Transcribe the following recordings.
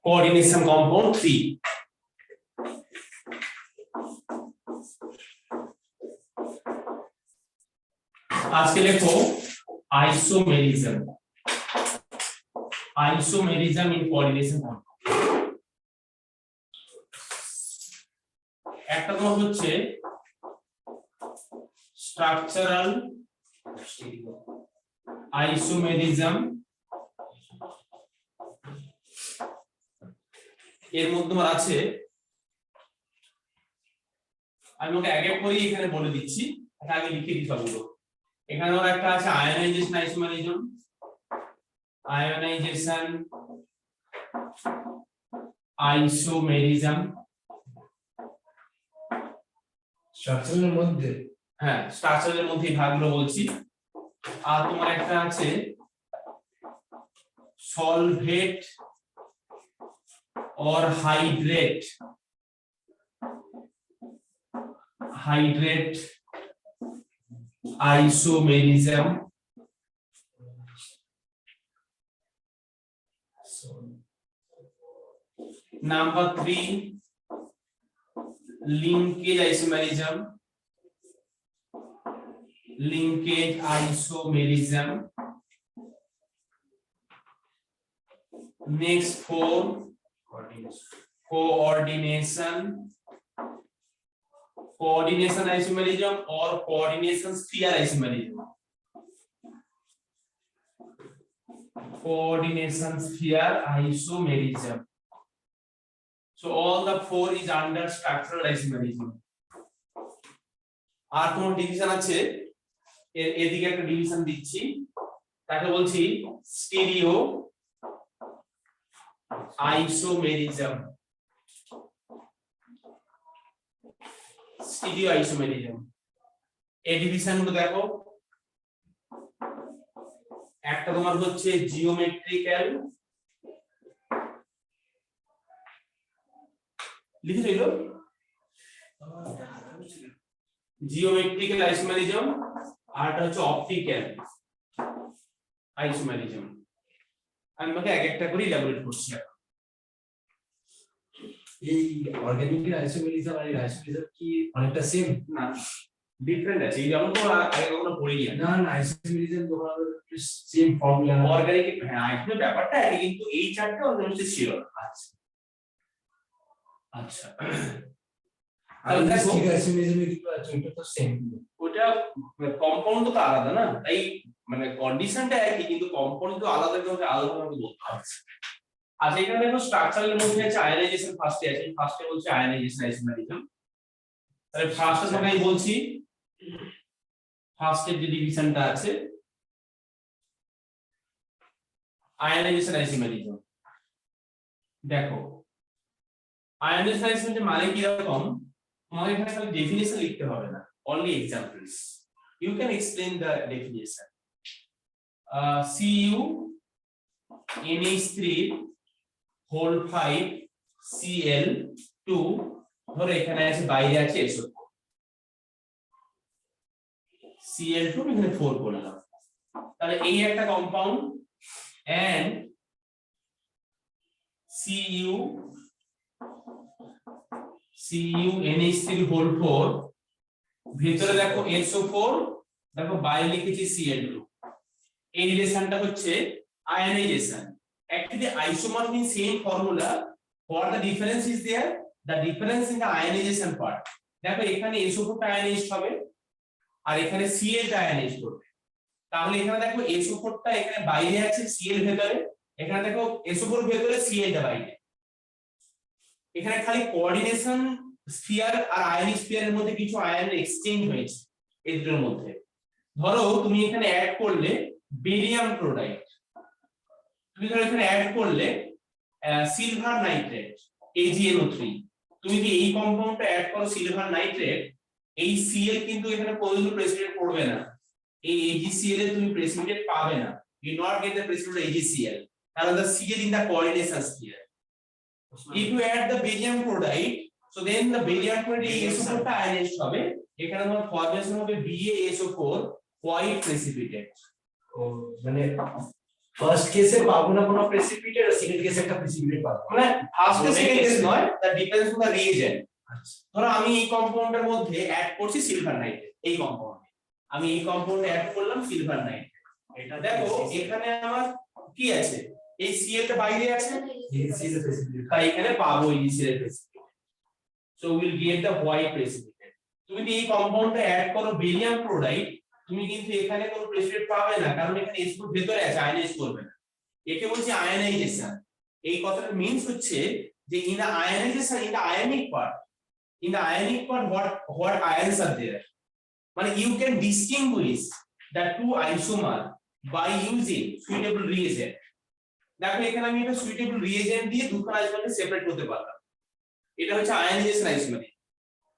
Coordination compound 3. আজকে লেখো isomerism in coordination compound. একটা তোমার হচ্ছে স্ট্রাকচারাল আইসোমেরিজম, এর মধ্যে আছে, আমি ওকে এক এক করে এখানে বলে দিচ্ছি, এটা আগে লিখে দিই সবগুলো। এখানে ওর একটা আছে আয়োনাইজেশন আইসোমেরিজম, আয়োনাইজেশন আইসোমেরিজম স্ট্রাকচারের মধ্যে, হ্যাঁ স্ট্রাকচারের মধ্যে ভাগগুলো বলছি। আর তোমার একটা আছে সলভেট और hydrate isomerism. Number 3 linkage isomerism, next 4 coordination isomerism और coordination sphere isomerism. So all the 4 is under structural isomerism. আর কোন ডিভিশন আছে, এদিকে একটা ডিভিশন দিচ্ছি, তাকে বলছি স্টিরিও আইসোমেরিজম। এই ডিভিশন গুলো দেখো, একটা তোমার হচ্ছে জিওমেট্রিক্যাল, লিখে দিল জিওমেট্রিক্যাল আইসোমেরিজম, আর একটা হচ্ছে অপটিক্যাল আইসোমেরিজম। আমি তোমাকে এক একটা করে ইলাবোরেট করছি। এই অর্গানিক আইসোমেরিজম আর আইসোমেরিজম কি অনেকটা সেম? না, ডিফারেন্ট আছে। এই যেমন তো আগে কখনো পড়িনি। না না, আইসোমেরিজম তো আমাদের সেম ফর্মুলা। অর্গানিক হ্যাঁ আইসোমেরিজম ব্যাপারটা একই, কিন্তু এই চারটা অর্গানিক ছিল না। আচ্ছা আচ্ছা, আর আইসোমেরিজমে কি আছে? ওটা তো সেম, ওটা কম্পাউন্ড তো আলাদা না, তাই মানে কন্ডিশনটা একই কিন্তু কম্পাউন্ড তো আলাদা করে আলাদাভাবে বলতে হবে। আচ্ছা, এখানে দেখো স্ট্রাকচারের মধ্যে আছে আয়োনাইজেশন, ফার্স্টে আছে, ফার্স্টে বলছে আয়োনাইজেশন আইসোমেরিজম। তাহলে ফার্স্টে সবাই বলছি, ফার্স্টের যে ডিভিশনটা আছে আয়োনাইজেশন আইসোমেরিজম। দেখো আয়োনাইজেশন আইসোমেরিজম মানে কি রকম, তোমাকে এখানে খালি ডেফিনিশন লিখতে হবে না, only examples you can explain the definition. Cu NH3 whole 5 Cl2, ধরো এখানে আছে বাইরে আছে SO4, Cl2 এখানে 4 করলাম, তাহলে এই একটা compound, and Cu NH3 whole 4, ভিতরে দেখো SO4, দেখো বাইরে লিখেছি Cl2। এই রিলেশনটা হচ্ছে ionisation. Actually isomer means same formula, what the difference is there, the difference in the ionization part. দেখো এখানে SO4 টা আয়োনাইজড হবে আর এখানে Cl টা আয়োনাইজড করবে, তাহলে এখানে দেখো SO4 টা এখানে বাইরে আছে, Cl ভেতরে, এখানে দেখো SO4 ভেতরে, Cl টা বাইরে। এখানে খালি কোঅর্ডিনেশন স্ফিয়ার আর আয়নিক স্ফিয়ারের মধ্যে কিছু আয়ন এক্সচেঞ্জ হয়েছে এই দুটোর মধ্যে। ধরো তুমি এখানে অ্যাড করলে বেরিয়াম ক্লোরাইড, তুমি ধরো এখানে অ্যাড করলে সিলভার নাইট্রেট AgNO3, তুমি যদি এই কম্পাউন্ডটা অ্যাড করো সিলভার নাইট্রেট, এই Cl কিন্তু এখানে কোনোদিনও প্রেসিপিটেট করবে না, এই AgCl এ তুমি প্রেসিপিটেট পাবে না, you not get the precipitate AgCl, কারণ the Cl in the coordination sphere. If you add the barium chloride, so then the বেরিয়ার পরে এই SO4 টা আয়নাইজড হবে, এখানে তোমার ফরমেশন হবে BaSO4 হোয়াইট প্রেসিপিটেট। ও মানে ফার্স্ট কেসে পাবো না কোনো প্রেসিপিটেট আর সেকেন্ড কেসে একটা প্রেসিপিটেট পাবো। মানে ফার্স্ট সেকেন্ড কেস নয়, that depends on the reagent. ধরো আমি এই কম্পাউন্ডের মধ্যে অ্যাড করছি সিলভার নাইট্রেট, এই কম্পাউন্ডে আমি এই কম্পাউন্ডে অ্যাড করলাম সিলভার নাইট্রেট। এটা দেখো এখানে আমার কি আছে, এই Cl টা বাইরে আছে, EgCl এর প্রেসিপিটেট তাই এখানে পাবো EgCl এর precipitate. So will get the white precipitate. তুমি যদি এই কম্পাউন্ডটা অ্যাড করো বেরিয়াম ক্লোরাইড, তুমি কিন্তু এখানে কোনো প্রেসিপিটেট পাবে না, কারণ এখানে H2 ভেতরে আছে, আয়নাইজ করবে না। একে বলছি আয়নাইজেশন। এই কথাটার মিন্স হচ্ছে যে in the ionization, in the ionic part, in the ionic part what ions are there, মানে you can distinguish the two isomer by using suitable reagent। দেখো এখানে আমি একটা সুইটেবল রিএজেন্ট দিয়ে দুটো আইসোমারকে সেপারেট করতে পারলাম, এটা হচ্ছে আয়নাইজেশন আইসোমার।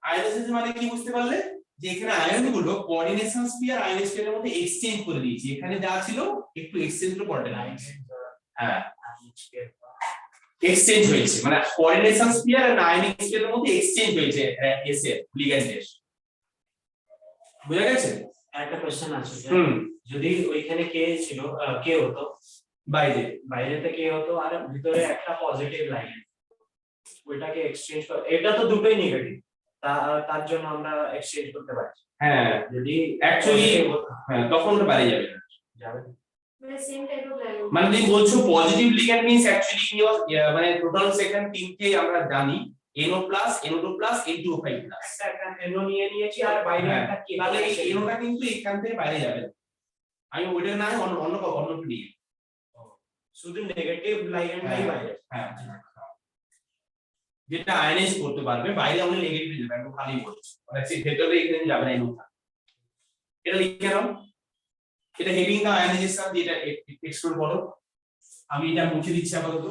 আয়নাইজেশন মানে কি বুঝতে পারলে, যে এখানে আয়নগুলো কোঅর্ডিনেশন স্পিয়ার আয়ন স্পিয়ারের মধ্যে এক্সচেঞ্জ করে দিয়েছি, এখানে যা ছিল একটু এক্সচেঞ্জ করে দিয়েছি। হ্যাঁ এক্সচেঞ্জ হয়েছে, মানে কোঅর্ডিনেশন স্পিয়ার আর আয়নিক স্পিয়ারের মধ্যে এক্সচেঞ্জ হয়েছে এস এর লিগ্যান্ডের। বুঝা গেছে? একটা কোশ্চেন আছে, হুম, যদি ওইখানে কে ছিল, কে হতো বাইরে বাইরেতে কে হতো আর ভিতরে একটা পজিটিভ লাইন, ওইটাকে এক্সচেঞ্জ করে, এটা তো দুটোই নেগেটিভ, তার জন্য আমরা এক্সচেঞ্জ করতে পারি। হ্যাঁ যদি অ্যাকচুয়ালি হ্যাঁ তখন ওটা বাইরে যাবে না। যাবে মানে সেম টাইপ অফ লাইন। মানে তুমি বলছো পজিটিভ লিগ্যান্ড মিন্স অ্যাকচুয়ালি মানে টোটাল সেখানে তিনটে আমরা জানি, NO+, NO2+, N2O5+। একটা এনো নিয়ে নিয়েছি আর বাইরে হ্যাঁ, একটা কে, তাহলে এই NOটা কিন্তু এখান থেকে বাইরে যাবে না। আমি ওইটা না অন্য অন্য অন্যটা নিয়ে, শুধু নেগেটিভ লাইনটাই বাইরে। হ্যাঁ যেটা আয়নাইজ করতে পারবে, বাইরে অনেক নেগেটিভ যাবে, একদম খালি বলছি, মানে সেই ভেতরে এখানে যাবে না NOটা। এটা লিখে নাও, এটা হেডিং দা আয়নাইজেশন, যেটা এক্সপ্লোর করো। আমি এটা মুছে দিচ্ছি আপাতত।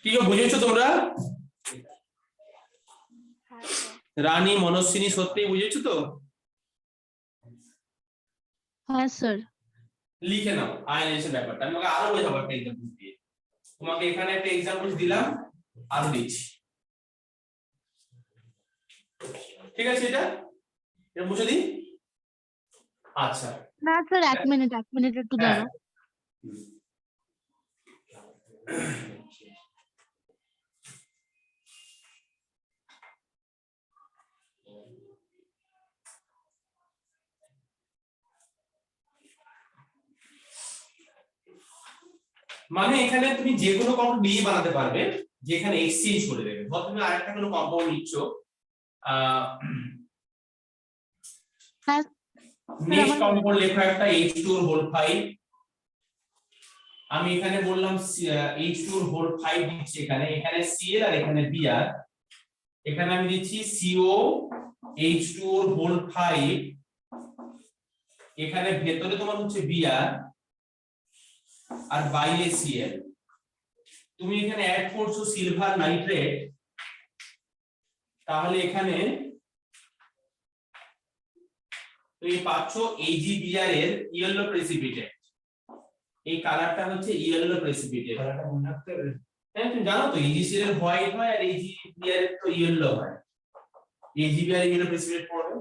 কি বুঝেছো তোমরা? রানী, মনস্বিনী, সত্যি বুঝেছো তো? হ্যাঁ স্যার। লিখে নাও আয়নাইজেশন ব্যাপারটা, আমি তোমাকে আরো বোঝাবো একটা এক্সাম্পল দিয়ে। তোমাকে এখানে একটা এক্সাম্পল দিলাম, আরো দিচ্ছি, ঠিক আছে? এটা এটা বুঝে দিই। আচ্ছা না স্যার, এক মিনিট একটু হ্যাঁ। দাঁড়াও। মানে এখানে তুমি যে কোনো কম্পাউন্ড নিয়ে বানাতে পারবে, যেখানে এক্সচেঞ্জ করে দেবে। ধর তুমি আরেকটা কোনো কম্পাউন্ড নিচ্ছ, হ্যাঁ নেক্সট কম্পাউন্ড লেখো একটা H2O5। আমি এখানে বললাম H2O5 দিচ্ছি, এখানে এখানে Cl আর এখানে Br, এখানে আমি দিচ্ছি CO H2O5, এখানে ভেতরে তোমার হচ্ছে Br আর বাইরে Cl। তুমি এখানে অ্যাড করছো সিলভার নাইট্রেট, তাহলে এখানে তুমি পাচ্ছ AgBr এর ইয়েলো প্রেসিপিটেট। এই কালারটা হচ্ছে ইয়েলো প্রেসিপিটেট। কালারটা মনে রাখতে হবে। হ্যাঁ তুমি জানো তো AgCl এর হোয়াইট হয় আর AgBr এর তো ইয়েলো হয়। AgBr এর ইয়েলো প্রেসিপিটেট পড়বে।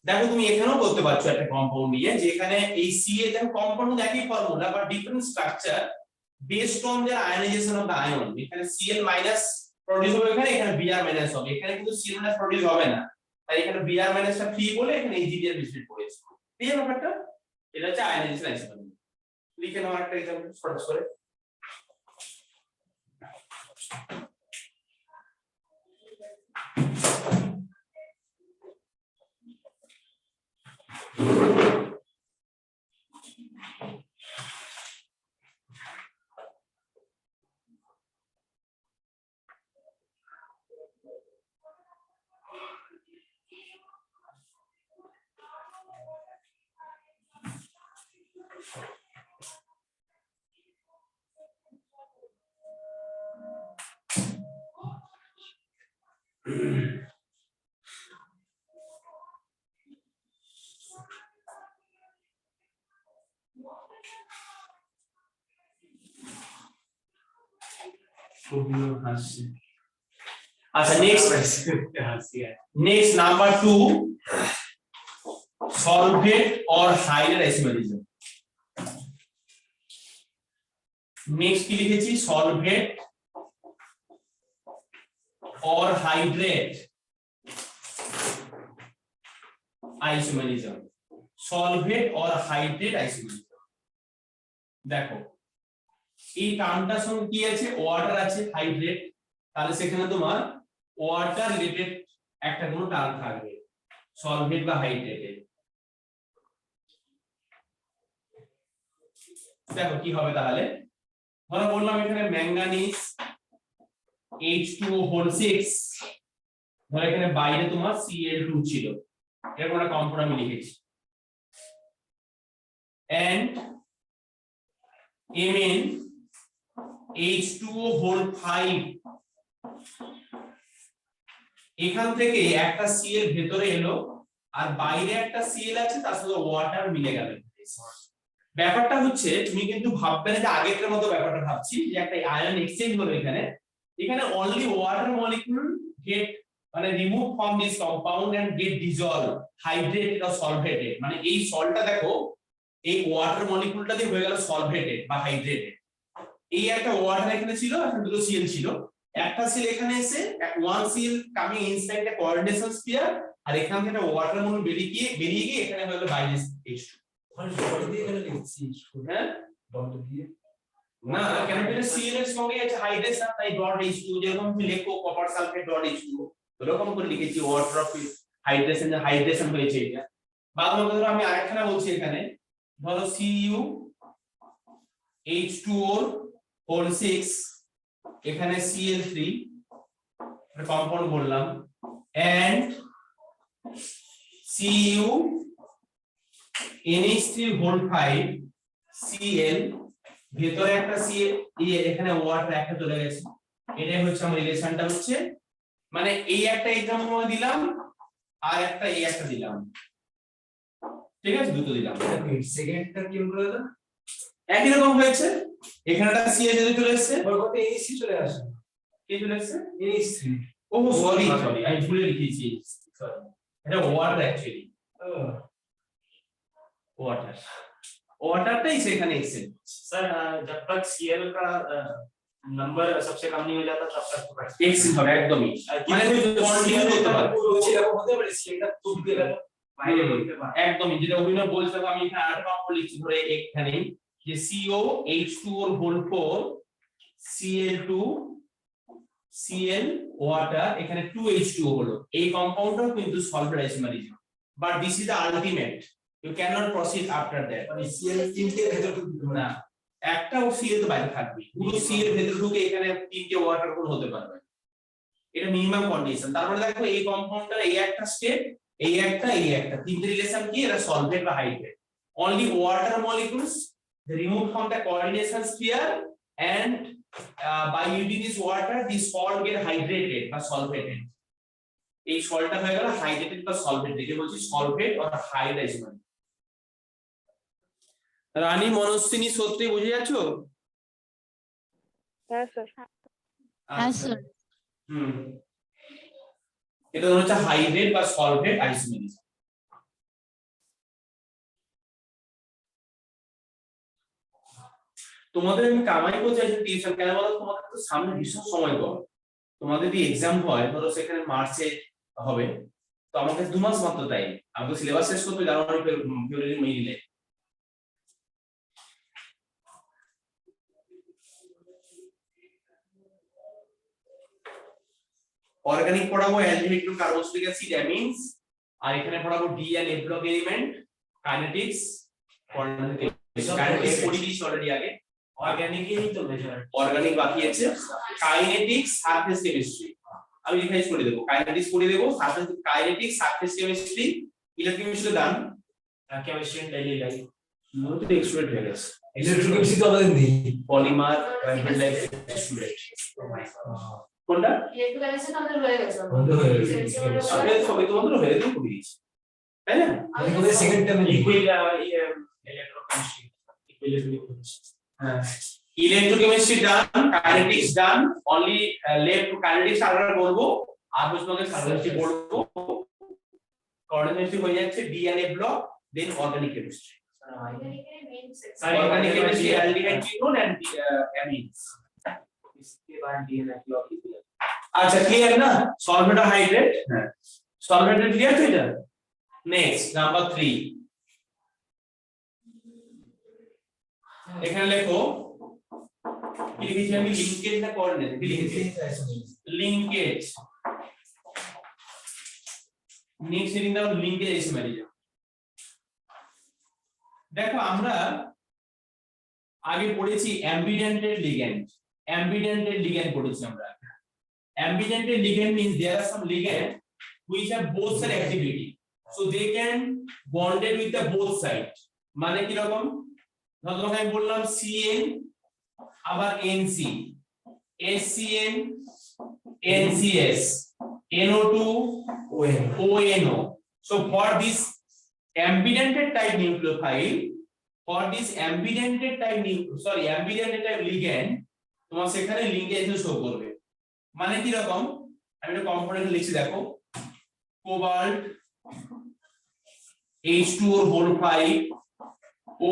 দেখো তুমি এখানেও করতে পারছো একটা কম্পাউন্ড নিয়ে, যেখানে এই Ca দেখো কম্পাউন্ড একই formula but different structure based on the ionisation of the ion. এখানে Cl মাইনাস প্রোডিউস হবে, এখানে Br মাইনাস হবে, এখানে কিন্তু Cl মাইনাস প্রোডিউস হবে না, তাই এখানে Br মাইনাসটা ফ্রি বলে এখানে AgBr প্রেসিপিটেট পড়েছে। এই ব্যাপারটা, এটা হচ্ছে আয়নাইজেশন আইসোটোপ। লিখে নাও একটা এক্সাম্পল সহজ করে। আচ্ছা next number 2 solvate or hydride isomerism next কি লিখেছি solvate or hydrate isomerism solvate or hydrate isomerism দেখো এই টার্মটার সঙ্গে কি আছে ওয়াটার আছে হাইড্রেট তাহলে সেখানে তোমার ওয়াটার রিলেটেড একটা কোনো টার্ম থাকবে সলভেট বা হাইড্রেটেড দেখো কি হবে তাহলে ধরো বললাম এখানে ম্যাঙ্গানিজ H2O হোল 6 ধরো এখানে বাইরে তোমার Cl2 ছিল এরকম একটা কম্পাউন্ড আমি লিখেছি and Mn H2O হোল 5 এখান থেকে একটা Cl ভেতরে এলো আর বাইরে একটা Cl আছে তার সাথে ওয়াটার মিলে গেল ব্যাপারটা হচ্ছে তুমি কিন্তু ভাববে না যে আগেরটার মতো ব্যাপারটা ভাবছি যে একটা আয়ন এক্সচেঞ্জ হলো এখানে এখানে অনলি ওয়াটার মলিকিউল গেট মানে remove from this compound and get dissolve hydrated or solvated মানে এই সল্টটা দেখো এই ওয়াটার মলিকিউলটা দিয়ে হয়ে গেল সলভেটেড বা হাইড্রেটেড এই একটা ওয়াটার এখানে ছিল আর দুটো Cl ছিল একটা Cl এখানে এসে one Cl coming inside the coordination sphere আর এখান থেকে ওয়াটার মলিকিউল বেরিয়ে গিয়ে এখানে হলো বাইরে H2 ডট দিয়ে এখানে লিখছি হ্যাঁ ডট দিয়ে না কেন এটা Cl এর সঙ্গে আছে হাইড্রেশন তাই ডট H2 যেরকম তুমি লেখো কপার সালফেট ডট H2 এরকম করে লিখেছি ওয়াটার অফ হাইড্রেশন হয়েছে এটা বাদ বাকি ধরো আমি আরেকখানা বলছি এখানে ধরো Cu H2O হোল 6 এখানে Cl3 এটা কম্পাউন্ড বললাম and Cu NH3 whole 5 Cl ভেতরে একটা Cl এখানে ওয়াটার একটা চলে গেছে এটাই হচ্ছে আমার রিলেশনটা হচ্ছে মানে এই একটা एग्जांपल দিলাম আর একটা এই একটা দিলাম ঠিক আছে দুটো দিলাম সেকেন্ডটা কি করে দাও একই রকম হয়েছে এখানে একটা Cl যদি চলে এসেছে ওর কত AC চলে আসে কি চলে এসেছে NH3 ও সরি আমি ভুলে লিখেছি সরি এটা ওয়াটার অ্যাকচুয়ালি वाटरটাই সেখানে এসে सर जब तक Cl का नंबर सबसे कम नहीं हो जाता तब तक तो এক্স হবে একদমই মানে কন্টিনিউ হতে পারে এরকম হতে পারে সেটা তুলতে গেল বাইরে বলতে পারে একদমই যেটা অভিনব বলছে আমি এখানে আরেকটা অঙ্ক লিখছি ধরে এখানে যে CO H2O whole 4 Cl2 Cl water এখানে 2H2O হলো এই কম্পাউন্ডটাও কিন্তু solvate isomerism but this is the ultimate you can not proceed after that মানে Cl তিনটে ভেতর ঢুকতে পারে না একটাও Cl তো বাইরে থাকবে পুরো Cl ভেতর ঢুকে এখানে তিনটে ওয়াটার কোন হতে পারবে এটা মিনিমাম কন্ডিশন তারপরে দেখো এই কম্পাউন্ডটার এই একটা স্টেট এই একটা তিনটে রিলেশন কি এরা সলভেট বা hydrate only water molecules they removed from the coordination sphere and by using this water this salt get hydrated বা solvated এই সল্টটা হয়ে গেল হাইড্রেটেড বা সলভেট একে বলছি সলভেট অর হাইড্রাইজমেন্ট রানী মনস্বিনী সত্যি বুঝে যাচ্ছ হ্যাঁ স্যার হ্যাঁ স্যার এটা হচ্ছে হাইড্রেট বা সলভেট আইসোমেরিজম তোমাদের আমি কামাই করতে চাইছি টিউশন কেন বলো তোমাদের তো সামনে ভীষণ সময় কম তোমাদের যদি এক্সাম হয় ধরো সেখানে মার্চে হবে তো আমাকে 2 মাস মাত্র টাইম আমাকে সিলেবাস শেষ করতে জানুয়ারি ফেব্রুয়ারি মিডলে অর্গানিক পড়াবো aldehyde to carboxylic acid amines আর এখানে পড়াবো D and F block element kinetics kinetics পড়ি দিয়েছি অলরেডি আগে ऑर्गेनिक ही तो मेजर অর্গানিক বাকি আছে কাইনেটিক্স সারফেস কেমিস্ট্রি আমি রিভাইজ করে দেব কাইনেটিক্স পড়ে দেব surface kinetics surface chemistry electrochemistry done chemistry in daily life নো তো এক্সট্রোড হয়ে গেছে ইলেকট্রোকেমিস্ট্রি তো আমাদের নেই পলিমার লাইফ স্টুডেন্ট কোনটা ইলেকট্রোকাইনেসিস আমাদের হয়ে গেছে বন্ধ হয়ে গেছে। আপনাদের সবই তো বন্ধু হয়ে দিয়ে করে দিয়েছি তাই না আমাদের সেকেন্ড টার্মে ইলেকট্রোকেমিস্ট্রি ইকুইলিব্রিয়াম হ্যাঁ electrochemistry done kinetics done only left kinetics আমরা বলবো আর তোমাকে সার্ভিসটি বলবো কোঅর্ডিনেশন হয়ে যাচ্ছে DNA block then organic chemistry অর্গানিকের main section organic chemistry aldehyde ketone and amines इसके बाद डीएनए ब्लॉक আচ্ছা ক্লিয়ার না সলভেট হাইড্রেট হ্যাঁ সলভেট ক্লিয়ার তো এটা নেক্সট নাম্বার 3 এখানে লেখো কি লিখেছি আমি লিংকেজ না কোঅর্ডিনেট কি লিখেছি লিংকেজ নেক্সট রিডিং দাও লিংকেজ আইসোমেরিজম দেখো আমরা আগে পড়েছি অ্যাম্বিডেন্টেড লিগ্যান্ড পড়েছি আমরা অ্যাম্বিডেন্টেড ligand means there are some ligand which have both side activity so they can bonded with the both side মানে কি রকম ধরো আমি বললাম CN আবার NC SCN NCS NO2 ONO so for this ambidentate type nucleophile for this ambidentate type ligand তোমার সেখানে linkage show করবে মানে কি রকম আমি একটা কম্পোনেন্ট লিখছি দেখো cobalt H2O whole 5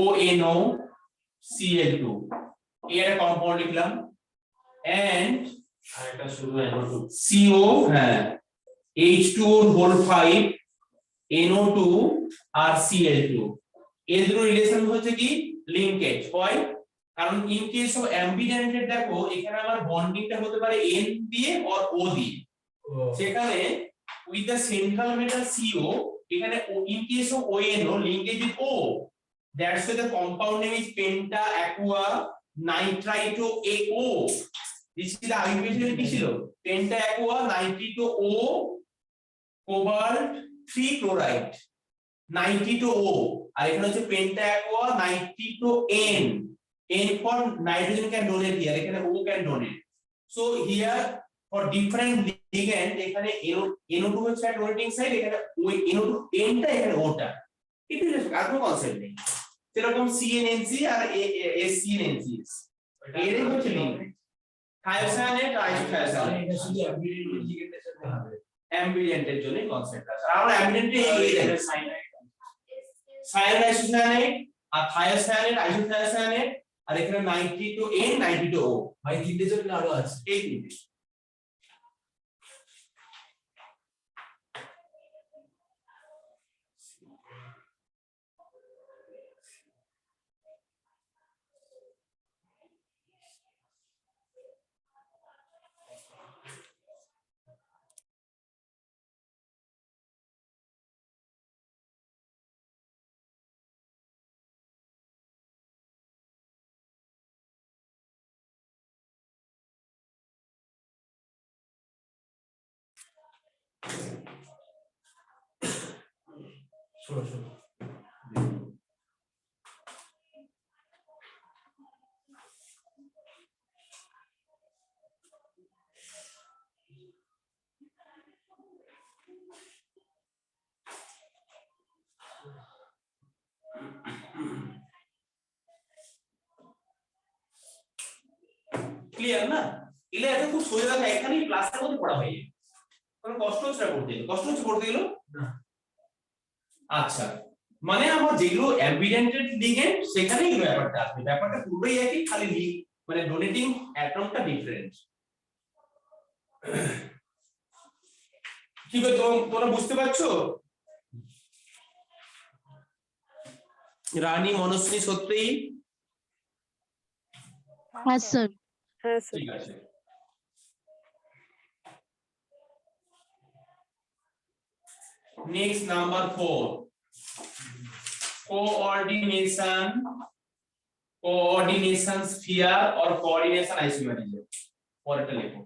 ONO Cl2 এর কম্পাউন্ড লিখলাম and আরেকটা শুধু NO2 CO হ্যাঁ H2O whole 5 NO2 আর Cl2 এর দুটো রিলেশন হচ্ছে কি লিংকেজ হয় কারণ ইন কেস অফ অ্যাম্বিডেন্টেড দেখো এখানে আমার বন্ডিংটা হতে পারে N দিয়ে অর O দিয়ে সেখানে with the central metal CO এখানে in case of ONO linkage with O that's why the compound name is penta aqua nitrito AO this is the abbreviation কি ছিল penta aqua nitrito O cobalt 3 chloride nitrito O আর এখানে হচ্ছে penta aqua nitrito N for nitrogen can donate here এখানে O can donate so here for different ligand এখানে NO2 হচ্ছে একটা donating side এখানে NO2 N টা এখানে O টা এটা জাস্ট আর কোনো কনসেপ্ট নেই সেরকম CNNC আর SCNNCS এর হচ্ছে লিংক থায়োসায়ানেট আর আইসোথায়োসায়ানেট এটা শুধু অ্যাম্বিডেন্টেড লিগ্যান্ডের জন্য হবে অ্যাম্বিডেন্টের জন্য কনসেপ্ট আছে আর আমরা অ্যাম্বিডেন্টে এই সায়ানাইড আইসোসায়ানেট আর থায়োসায়ানেট আইসোথায়োসায়ানেট আর এখানে 90 to N 90 to O ভাই তিনটে জন্য আরো আছে এই তিনটে শোনো শোনো ক্লিয়ার না এগুলো এত খুব সোজা কথা এখানেই ক্লাসের মধ্যে পড়া হয়ে যায় কোনো কষ্ট হচ্ছে না পড়তে কষ্ট হচ্ছে পড়তে গেল না আচ্ছা মানে আমার যেগুলো অ্যাম্বিডেন্টেড লিগ্যান্ড সেখানেই এই ব্যাপারটা আসবে ব্যাপারটা পুরোই একই খালি মানে ডোনেটিং অ্যাটমটা ডিফারেন্ট কি করে তোমরা বুঝতে পারছো রানী মনস্বিনী সত্যিই হ্যাঁ স্যার ঠিক আছে next number 4 coordination sphere or coordination isomerism পরেরটা লেখো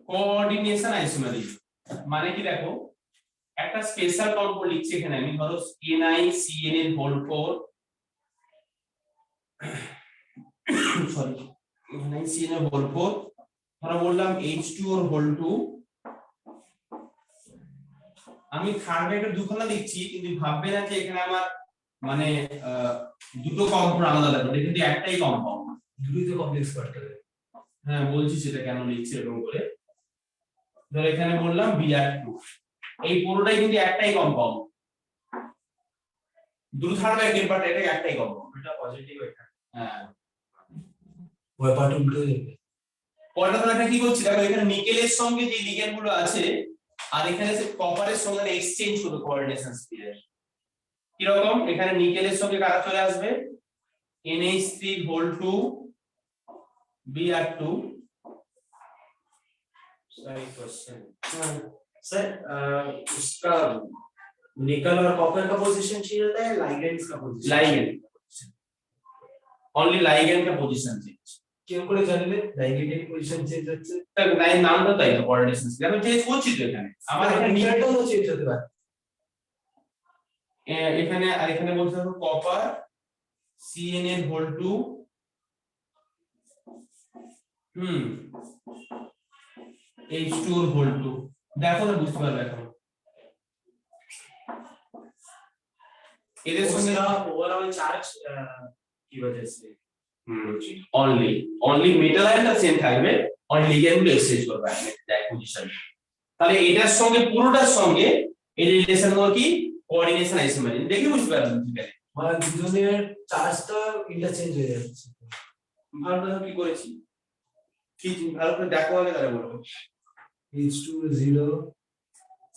কোঅর্ডিনেশন আইসোমারিজম মানে কি দেখো একটা স্পেশাল কম্পাউন্ড লিখছি এখানে আমি ধরো NiCN এর হোল 4 সরি NiCN এর হোল 4 ধরো বললাম H2O এর হোল 2 আমি থার্ড ব্র্যাকেট দুখানা লিখছি কিন্তু ভাববে না যে এখানে আমার মানে দুটো কম্পাউন্ড আলাদা লাগবে কিন্তু একটাই কম্পাউন্ড দুটোই তো কমপ্লেক্স করতে হবে। হ্যাঁ বলছি সেটা কেন লিখছি এরকম করে ধর এখানে বললাম Br2 এই পুরোটাই কিন্তু একটাই কম্পাউন্ড দুটো থার্ড ব্র্যাকেট বাট এটা একটাই কম্পাউন্ড এটা পজিটিভ এটা হ্যাঁ ওই পার্ট উল্টো যাবে। পরেরটা তো একটা কি করছি দেখো এখানে নিকেলের সঙ্গে যে লিগ্যান্ড গুলো আছে আর এখানে সে কপারের সঙ্গে এক্সচেঞ্জ করবে কোঅর্ডিনেশন স্পিয়ার কি রকম এখানে নিকেলের সঙ্গে কারা চলে আসবে NH3 হোল 2 Br2 सही क्वेश्चन सर उसका निकल और कॉपर का पोजीशन चाहिए होता है लाइगेंड्स का पोजीशन लाइगैंड ओनली लाइगैंड का पोजीशन चेंज কেউ করে জানলে লাইগেন্ডের পজিশন চেঞ্জ হচ্ছে, তার লাইন নাম তো তাই তো কোঅর্ডিনেশন স্পিয়ার আমি চেঞ্জ করছি তো এখানে আমার এখানে নিকেলটাও তো চেঞ্জ হতে পারে। এখানে আর এখানে বলতে হবে copper CN whole 2 H2 whole 2 দেখো না বুঝতে পারবে এখন এদের সঙ্গে उसका ओवरऑल चार्ज की वजह से অনলি মেটাল আয়নটা সেম থাকবে অনলি লিগ্যান্ড গুলো এক্সচেঞ্জ করবে এক পজিশন তাহলে এটার সঙ্গে পুরোটার সঙ্গে এই রিলেশন গুলো কি কোঅর্ডিনেশন আইসোমারিজম দেখে বুঝতে পারবেন ঠিক আছে মানে দুজনের চার্জটা ইন্টারচেঞ্জ হয়ে যাচ্ছে। ভালো করে কি করেছি কি ভালো করে দেখো আগে তাহলে বলবো H2 0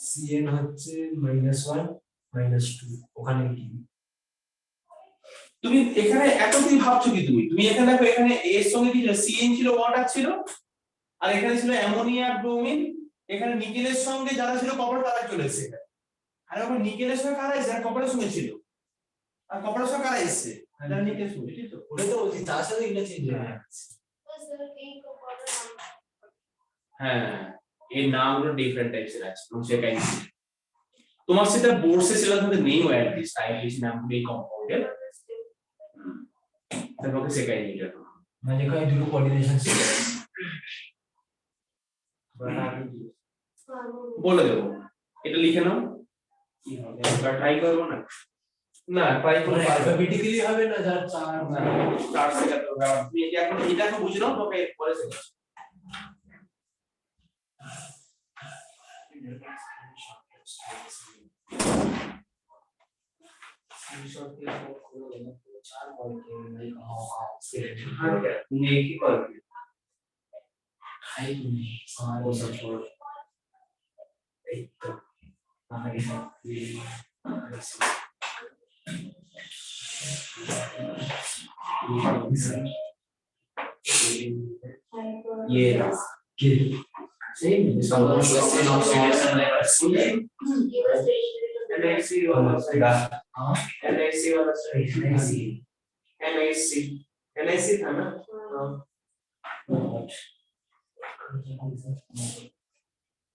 CN হচ্ছে -1 -2 ওখানে কি তুমি এখানে এত কি ভাবছো কি তুমি এখানে দেখো এখানে এর সঙ্গে কি ছিল CN ছিল ওয়াটার ছিল আর এখানে ছিল অ্যামোনিয়া ব্রোমিন এখানে নিকেলের সঙ্গে যারা ছিল কপার তারা চলে এসেছে এখানে আর এখন নিকেলের সঙ্গে কারা এসেছে আর কপারের সঙ্গে ছিল আর কপারের সঙ্গে কারা এসেছে যারা নিকেল সঙ্গে ঠিক তো ওটা তো বলছি তার সাথে ইন্টারচেঞ্জ হয়ে যাচ্ছে। তো স্যার এই কপারের নাম হ্যাঁ এই নামগুলো ডিফারেন্ট টাইপস এর আছে এবং সেটাই তোমার সেটা বোর্ডসে ছিল তোমাদের নেই ওয়্যার দিস টাইপ দিস নামগুলো এই কম্পাউন্ডের তোমাকে শেখাই নি এটা মানে কই দুটো কোঅর্ডিনেশন ছিল बता दीजिए বলে দেবো এটা লিখে নাও কি হবে একবার ট্রাই করবো না না ট্রাই মানে করে অ্যালফাবেটিক্যালি হবে না যার চার চার সেকেন্ড হবে তুমি এটা এখন বুঝে নাও তোকে পরে শেখাচ্ছি তুমি কি করবে वो सब छोड़ एक तो ये के same question of selection level सुनिए ये बस स्टेशनरी NIC वाला साइड हाँ NIC वाला साइड NIC था ना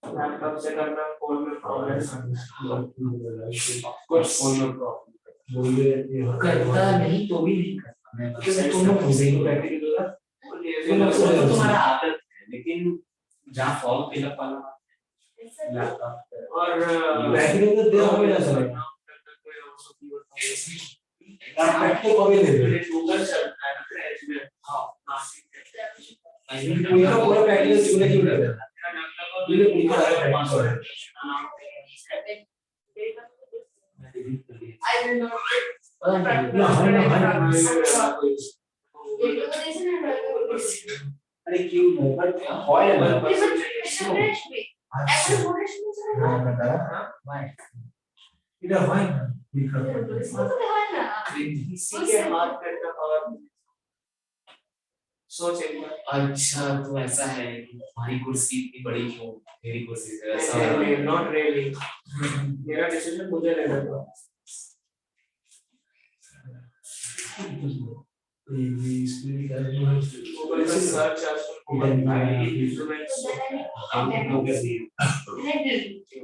लैपटॉप से करना फोन में प्रॉब्लम ऑफ कोर्स फोन में प्रॉब्लम बोले ये करता नहीं तो भी नहीं करता मैं क्योंकि तुम लोग प्रैक्टिकल होगा तुम्हारा आदत है लेकिन जहाँ फॉर्म फिलअप वाला लैपटॉप और प्रैक्टिकल तो दे हमें ना चले प्रैक्टिकल कभी दे दे गूगल चलता है हाँ ये तो पूरा प्रैक्टिकल चुने क्यों दे ये तो पूरा प्रैक्टिकल I will not ना Recognition and recognition. अरे क्यों नहीं पर হয় না একটা পড়াশোনা ना बता इधर भाई হয় না किसी के हाथ पैर का पावर सोच एक बार अच्छा तो ऐसा है कि तुम्हारी कुर्सी इतनी बड़ी क्यों मेरी कुर्सी से ऐसा है नॉट रियली मेरा डिसीजन मुझे लेना था गूगल पर सर्च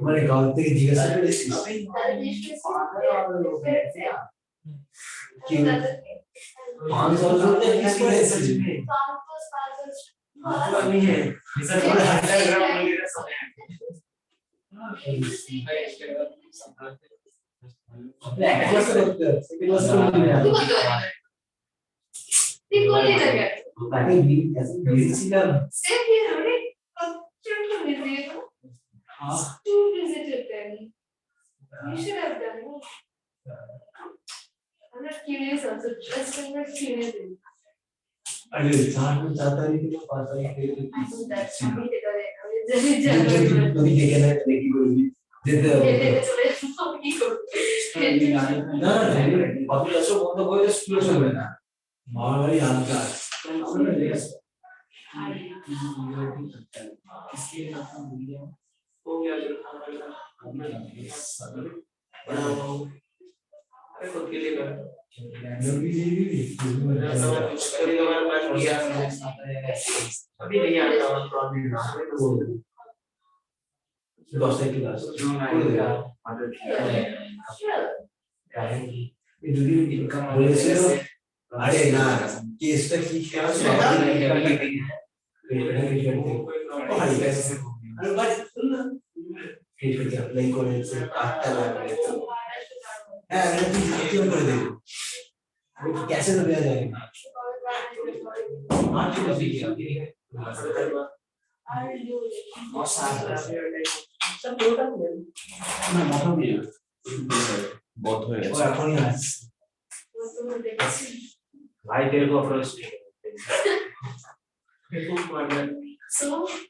মানে গাঁও থেকে জিজ্ঞাসা করেছিস কি 500 रुपए किस पर है सच में नहीं है सर 100 ग्राम वगैरह सब है अपने एक क्लास करते हैं सेकंड क्लास में ठीक बोलने लगे ताकि भी ऐसे बिजी का सेम ये थोड़ी चुप तो नहीं है हां टू विजिट होते हैं you should have done it. I'm not curious also just I'm not curious अरे चार में चाहता है कि पास है I do that अभी देखा है अभी जल्दी जल्दी कभी देखे ना देखी बोली देते ना अभी ऐसा बंद कोई स्कूल से ना मारी आंका इसके नाम मीडिया हो गया जो अरे खुद के लिए कर कभी कभार बैठ गया अभी नहीं आता प्रॉब्लम दस की क्लास जो आएगा ये दूरी बोले से अरे ना केसটা কি अरे बस केस पे अप्लाई করে से काटता लगे है मैंने क्यों कर दे वो कैसे तो दिया जाएगा आज तो सीख गया और साथ सब टोटल না মাথা দিয়ে বন্ধ হয়ে और গেছে এখন ही आज भाई तेरे को approach so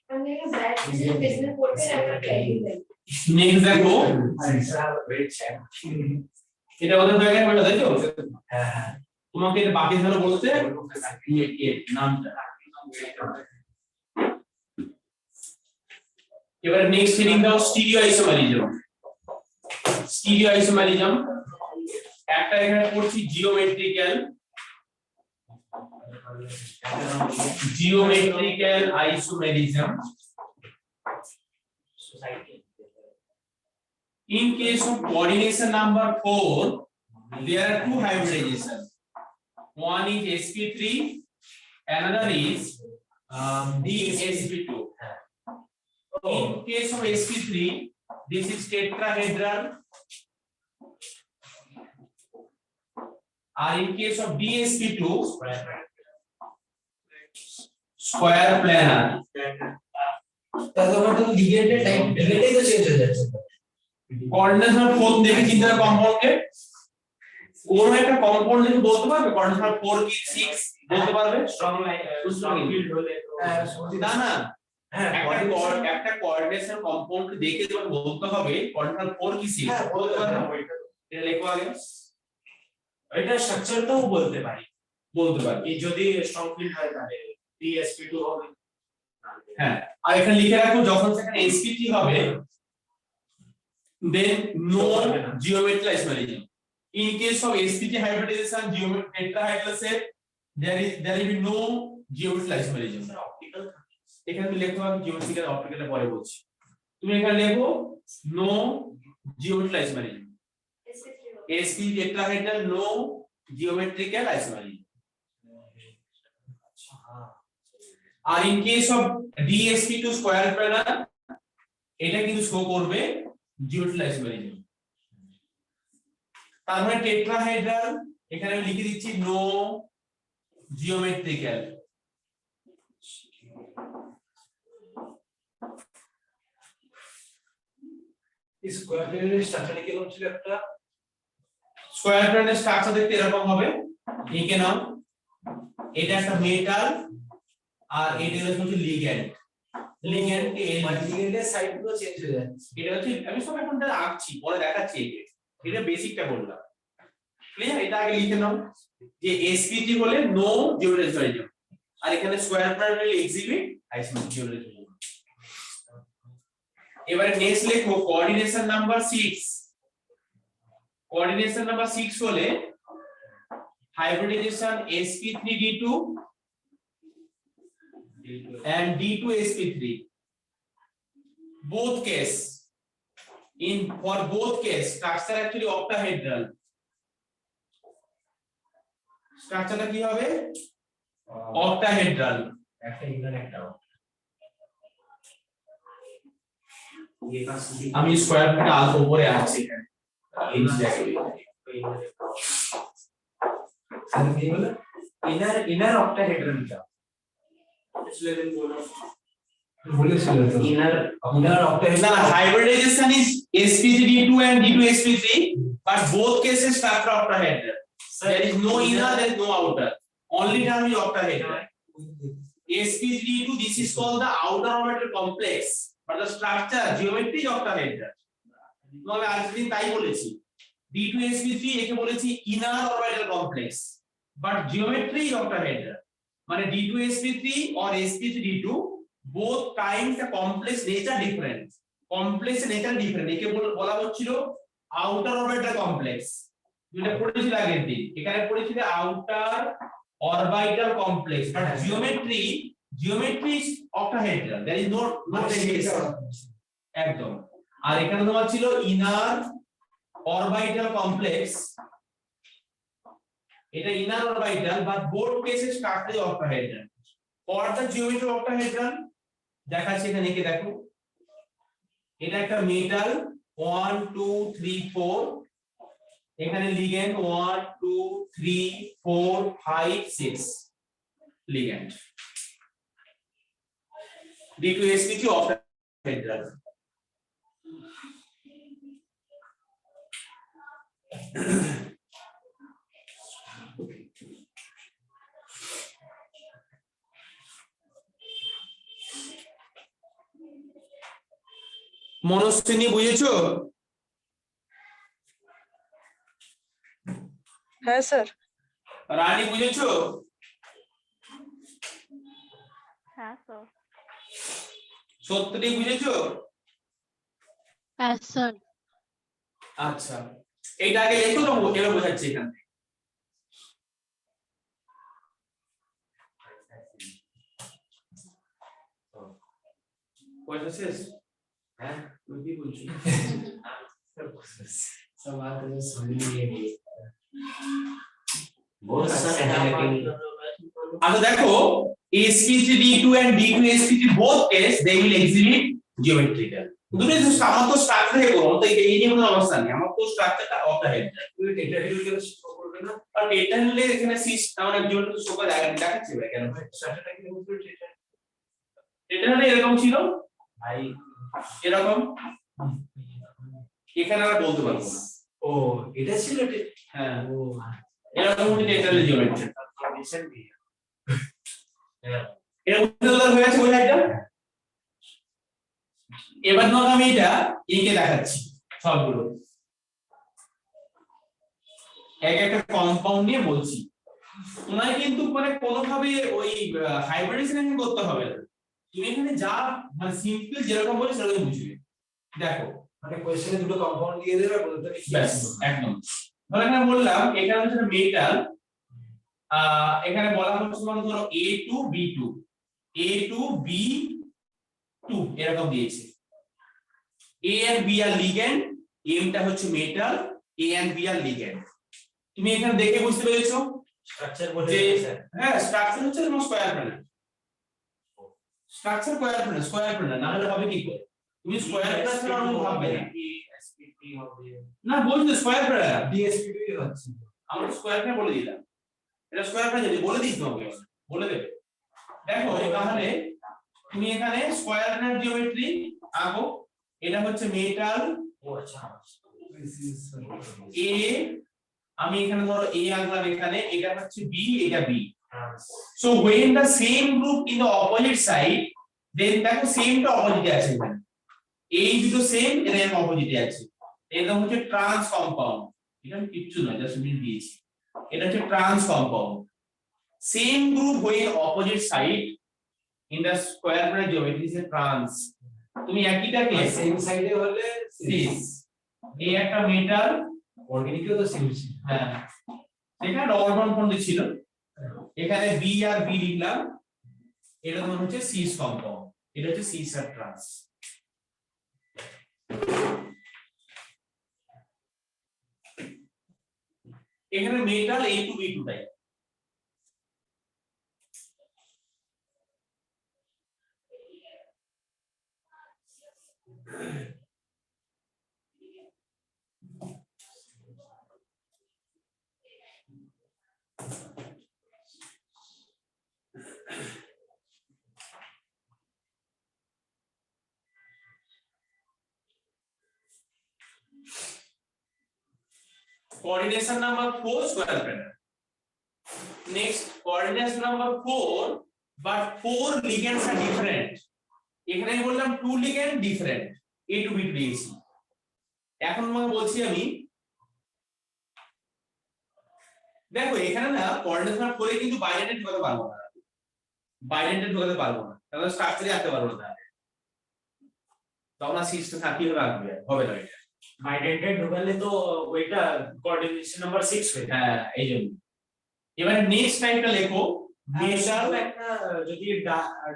I'm like a bad business what can I tell you then next দেখো वेट चेक এটা ওদের হয়ে গেছে তাই তো हां हां তোমাকে এটা বাকি ছিল বলতে নামটা এবারে নেক্সট হেডিং দাও স্টিরিও আইসোমেরিজম একটা এখানে পড়ছি geometrical isomerism society in case of coordination number 4 there are two hybridization one is sp3 another is dsp2 in case of sp3 this is tetrahedral or in case of dsp2 square planar তাহলে তো লিগেন্ডের type লিগেন্ডই তো change হয়ে যাচ্ছে কোঅর্ডিনেশনাল force দেখে চিন্তা কম্পাউন্ডকে কোন একটা compound দেখে বলতে পারবে কোঅর্ডিনেশনাল 4 কি 6 বলতে পারবে स्ट्रांग फील्ड होले तो না না হ্যাঁ একটা কোঅর্ডিনেশন কম্পাউন্ড দেখে তোমাকে বলতে হবে কোঅর্ডিনেশনাল 4 কি 6 হ্যাঁ বলতে পারবে এটা লেখো আগে এটা স্ট্রাকচারটাও বলতে পারি বলতে পারবে এই যদি স্ট্রং ফিল্ড হয় তাহলে dsp2 হবে হ্যাঁ আর এখানে লিখে রাখো যখন সেখানে sp3 হবে then no geometry isomerism in case of sp3 hybridization geometry tetrahedral set there will be no geometry isomerism optical এখানে তুমি লেখো আমি জিওমেট্রিক্যাল অপটিক্যাল পরে বলছি তুমি এখানে লেখো no geometric isomerism sp tetrahedral no geometrical isomerism আর in case of dsp2 square planar এটা কিন্তু শো করবে জিওমেট্রিক আইসোমেরিজম তার মানে টেট্রাহেড্রাল এখানে আমি লিখে দিচ্ছি নো জিওমেট্রিক্যাল স্কয়ার প্লেনের স্ট্রাকচার কিরকম ছিল একটা স্কয়ার প্লেনের স্ট্রাকচার দেখতে এরকম হবে একে নাও এটা একটা মেটাল আর এটা হচ্ছে লিগ্যান্ড লিগ্যান্ডকে লিগেন্ডের সাইড গুলো চেঞ্জ হয়ে যাচ্ছে এটা হচ্ছে আমি সব এখন আঁকছি পরে দেখাচ্ছি এটা বেসিকটা বললাম ক্লিয়ার এটা আগে লিখে নাও যে sp3 হলে নো জিওমেট্রিক আর এখানে স্কয়ার প্লেন এক্সিবিট আইসোমেট্রিক এবারে নেক্সট লিখো কোঅর্ডিনেশন নাম্বার 6 কোঅর্ডিনেশন নাম্বার 6 হলে hybridization sp3d2 and d2sp3, both case, for both case structure actually octahedral. স্ট্রাকচারটা কি হবে? অক্টাহেড্রাল। একটা ইনার একটা out। আমি স্কয়ার থেকে আলফা উপরে আসছি এখানে এই জায়গায়। স্যার কি বলে ইনার অক্টাহেড্রালটা বলেছিল তো ইনার না না, hybridization is sp3d2 and d2sp3, but both cases structure octahedral. There is no inner, there is no outer, only term is octahedral. sp3d2, this is called the outer orbital complex, but the structure geometry is octahedral. আমি আজকে তাই বলেছি d2sp3 একে বলেছি inner orbital complex, but geometry is octahedral. মানে d2sp3 or sp3d2 both times the complex nature different, complex nature different, একে বলা হচ্ছিল outer orbital complex। যেটা পড়েছিল আগের দিন, এখানে পড়েছিল outer orbital complex, but geometry is octahedral, there is no deviation একদম। আর এখানে তোমার ছিল inner orbital complex, এটা inner orbital, but both cases structure is octahedral. For the geometry of octahedral দেখাচ্ছি এখানে, একে দেখো, এটা একটা মেটাল 1 2 3 4, এখানে ligand 1 2 3 4 5 6 ligand, d2sp3 octahedral। Manaswini বুঝেছো? হ্যাঁ স্যার। রানী বুঝেছো? হ্যাঁ স্যার। সত্যি বুঝেছো? হ্যাঁ স্যার। আচ্ছা, এইটা আগে লেখো তো, এবার বোঝাচ্ছি এখান থেকে। পয়সা শেষ? হ্যাঁ তুই কি বলছিস? सवाल तो समझ नहीं है बहुत सारे हैंडराइटिंग আচ্ছা দেখো, sp3d2 and d2sp3 both case they will exhibit geometrical, দুটোই তো আমার তো স্ট্রাকচার এ করব, তো এই নিয়ে কোনো অবস্থা নেই, আমার তো স্ট্রাকচারটা অক্টাহেড্রাল। তুই ডেটা হিল শো করবে না আর এটা হলে এখানে আমার জিওমেট্রি শো করে জায়গা দেখাচ্ছে ভাই, কেন স্ট্রাকচারটা কি বলতে ডেটা এটা হলে এরকম ছিল ভাই এরকম, এখানে আমরা বলতে পারবো না। ও এটা ছিল হ্যাঁ, ও এরকম হচ্ছে ডেটাল জিওমেট্রি। কন্ডিশন দিয়ে এরকম হয়ে গেছে বোঝাইটা। এবার ধরো আমি এটা একে দেখাচ্ছি সবগুলো, এক একটা কম্পাউন্ড নিয়ে বলছি, তোমায় কিন্তু মানে কোনোভাবে ওই হাইব্রিডাইজেশন করতে হবে না, তুমি এখানে যা মানে সিম্পল যেরকম বলে সেরকম বুঝবে। দেখো মানে কোশ্চেনে দুটো কম্পাউন্ড দিয়ে দেবে বলতে ব্যাস একদম। ধরো এখানে বললাম এখানে হচ্ছে মেটাল, এখানে বলা হচ্ছে মানে ধরো A2 B2 A2 B2 এরকম দিয়েছে। A and B আর লিগ্যান্ড, M টা হচ্ছে মেটাল, A and B আর লিগ্যান্ড। তুমি এখানে দেখে বুঝতে পেরেছো স্ট্রাকচার বলে যে স্যার হ্যাঁ স্ট্রাকচার হচ্ছে তোমার square planar, structure square planar না হলে হবে কি করে? তুমি স্কয়ার প্ল্যানার ছাড়া অন্য ভাববে না। এসপি হবে না বলছি তো স্কয়ার প্ল্যানার, ডিএসপি হচ্ছে আমরা স্কয়ার প্ল্যানার বলে দিলাম, এটা স্কয়ার প্ল্যানার যদি বলে দিস তোমাকে বলে দেবে। দেখো তাহলে তুমি এখানে স্কয়ার প্ল্যানার জিওমেট্রি আঁকো, এটা হচ্ছে মেটাল ও আচ্ছা A, আমি এখানে ধরো A আঁকলাম, এখানে এটা হচ্ছে B, এটা B। So when the same group in the opposite side, then দেখো সেম টা অপোজিটে আছে এখানে, এই দুটো সেম এর অপোজিটে আছে, এটা হচ্ছে ট্রান্স কম্পাউন্ড, এটা আমি কিচ্ছু না জাস্ট মিল দিয়েছি, এটা হচ্ছে trans compound. Same group when opposite side in the square bracket geometry is a trans, তুমি একইটাকে সেম সাইডে হলে সিস, এই একটা মেটাল, অর্গানিকও তো সেম ছিল হ্যাঁ এখানে ডবল বন্ড বন্ড ছিল, এখানে বি আর বি লিখলাম, এটা তোমার হচ্ছে সিস কম্পাউন্ড, এটা হচ্ছে সিস আর ট্রান্স। এখানে metal A2B2 type. Coordination number 4 square pattern. Next, coordination number 4, but 4 ligands are different. এখানে আমি বললাম 2 ligand different, A2B2 দিয়েছি। এখন আমি বলছি আমি, দেখো এখানে না কোঅর্ডিনেশন 4 এ কিন্তু বাইন্ডেড ঢোকাতে পারবো না, বাইন্ডেড ঢোকাতে পারবো না, তাহলে স্ট্রাকচারে আনতে পারবো না, তখন আর সিস্টেম থাকি হবে হবে না এটা। বাইডেন্টেড ঢোকালে তো ওইটা কোঅর্ডিনেশন নাম্বার 6 হয়ে যায়। হ্যাঁ এই জন্য। এবারে নেক্সট টাইপটা লেখো মেটাল, একটা যদি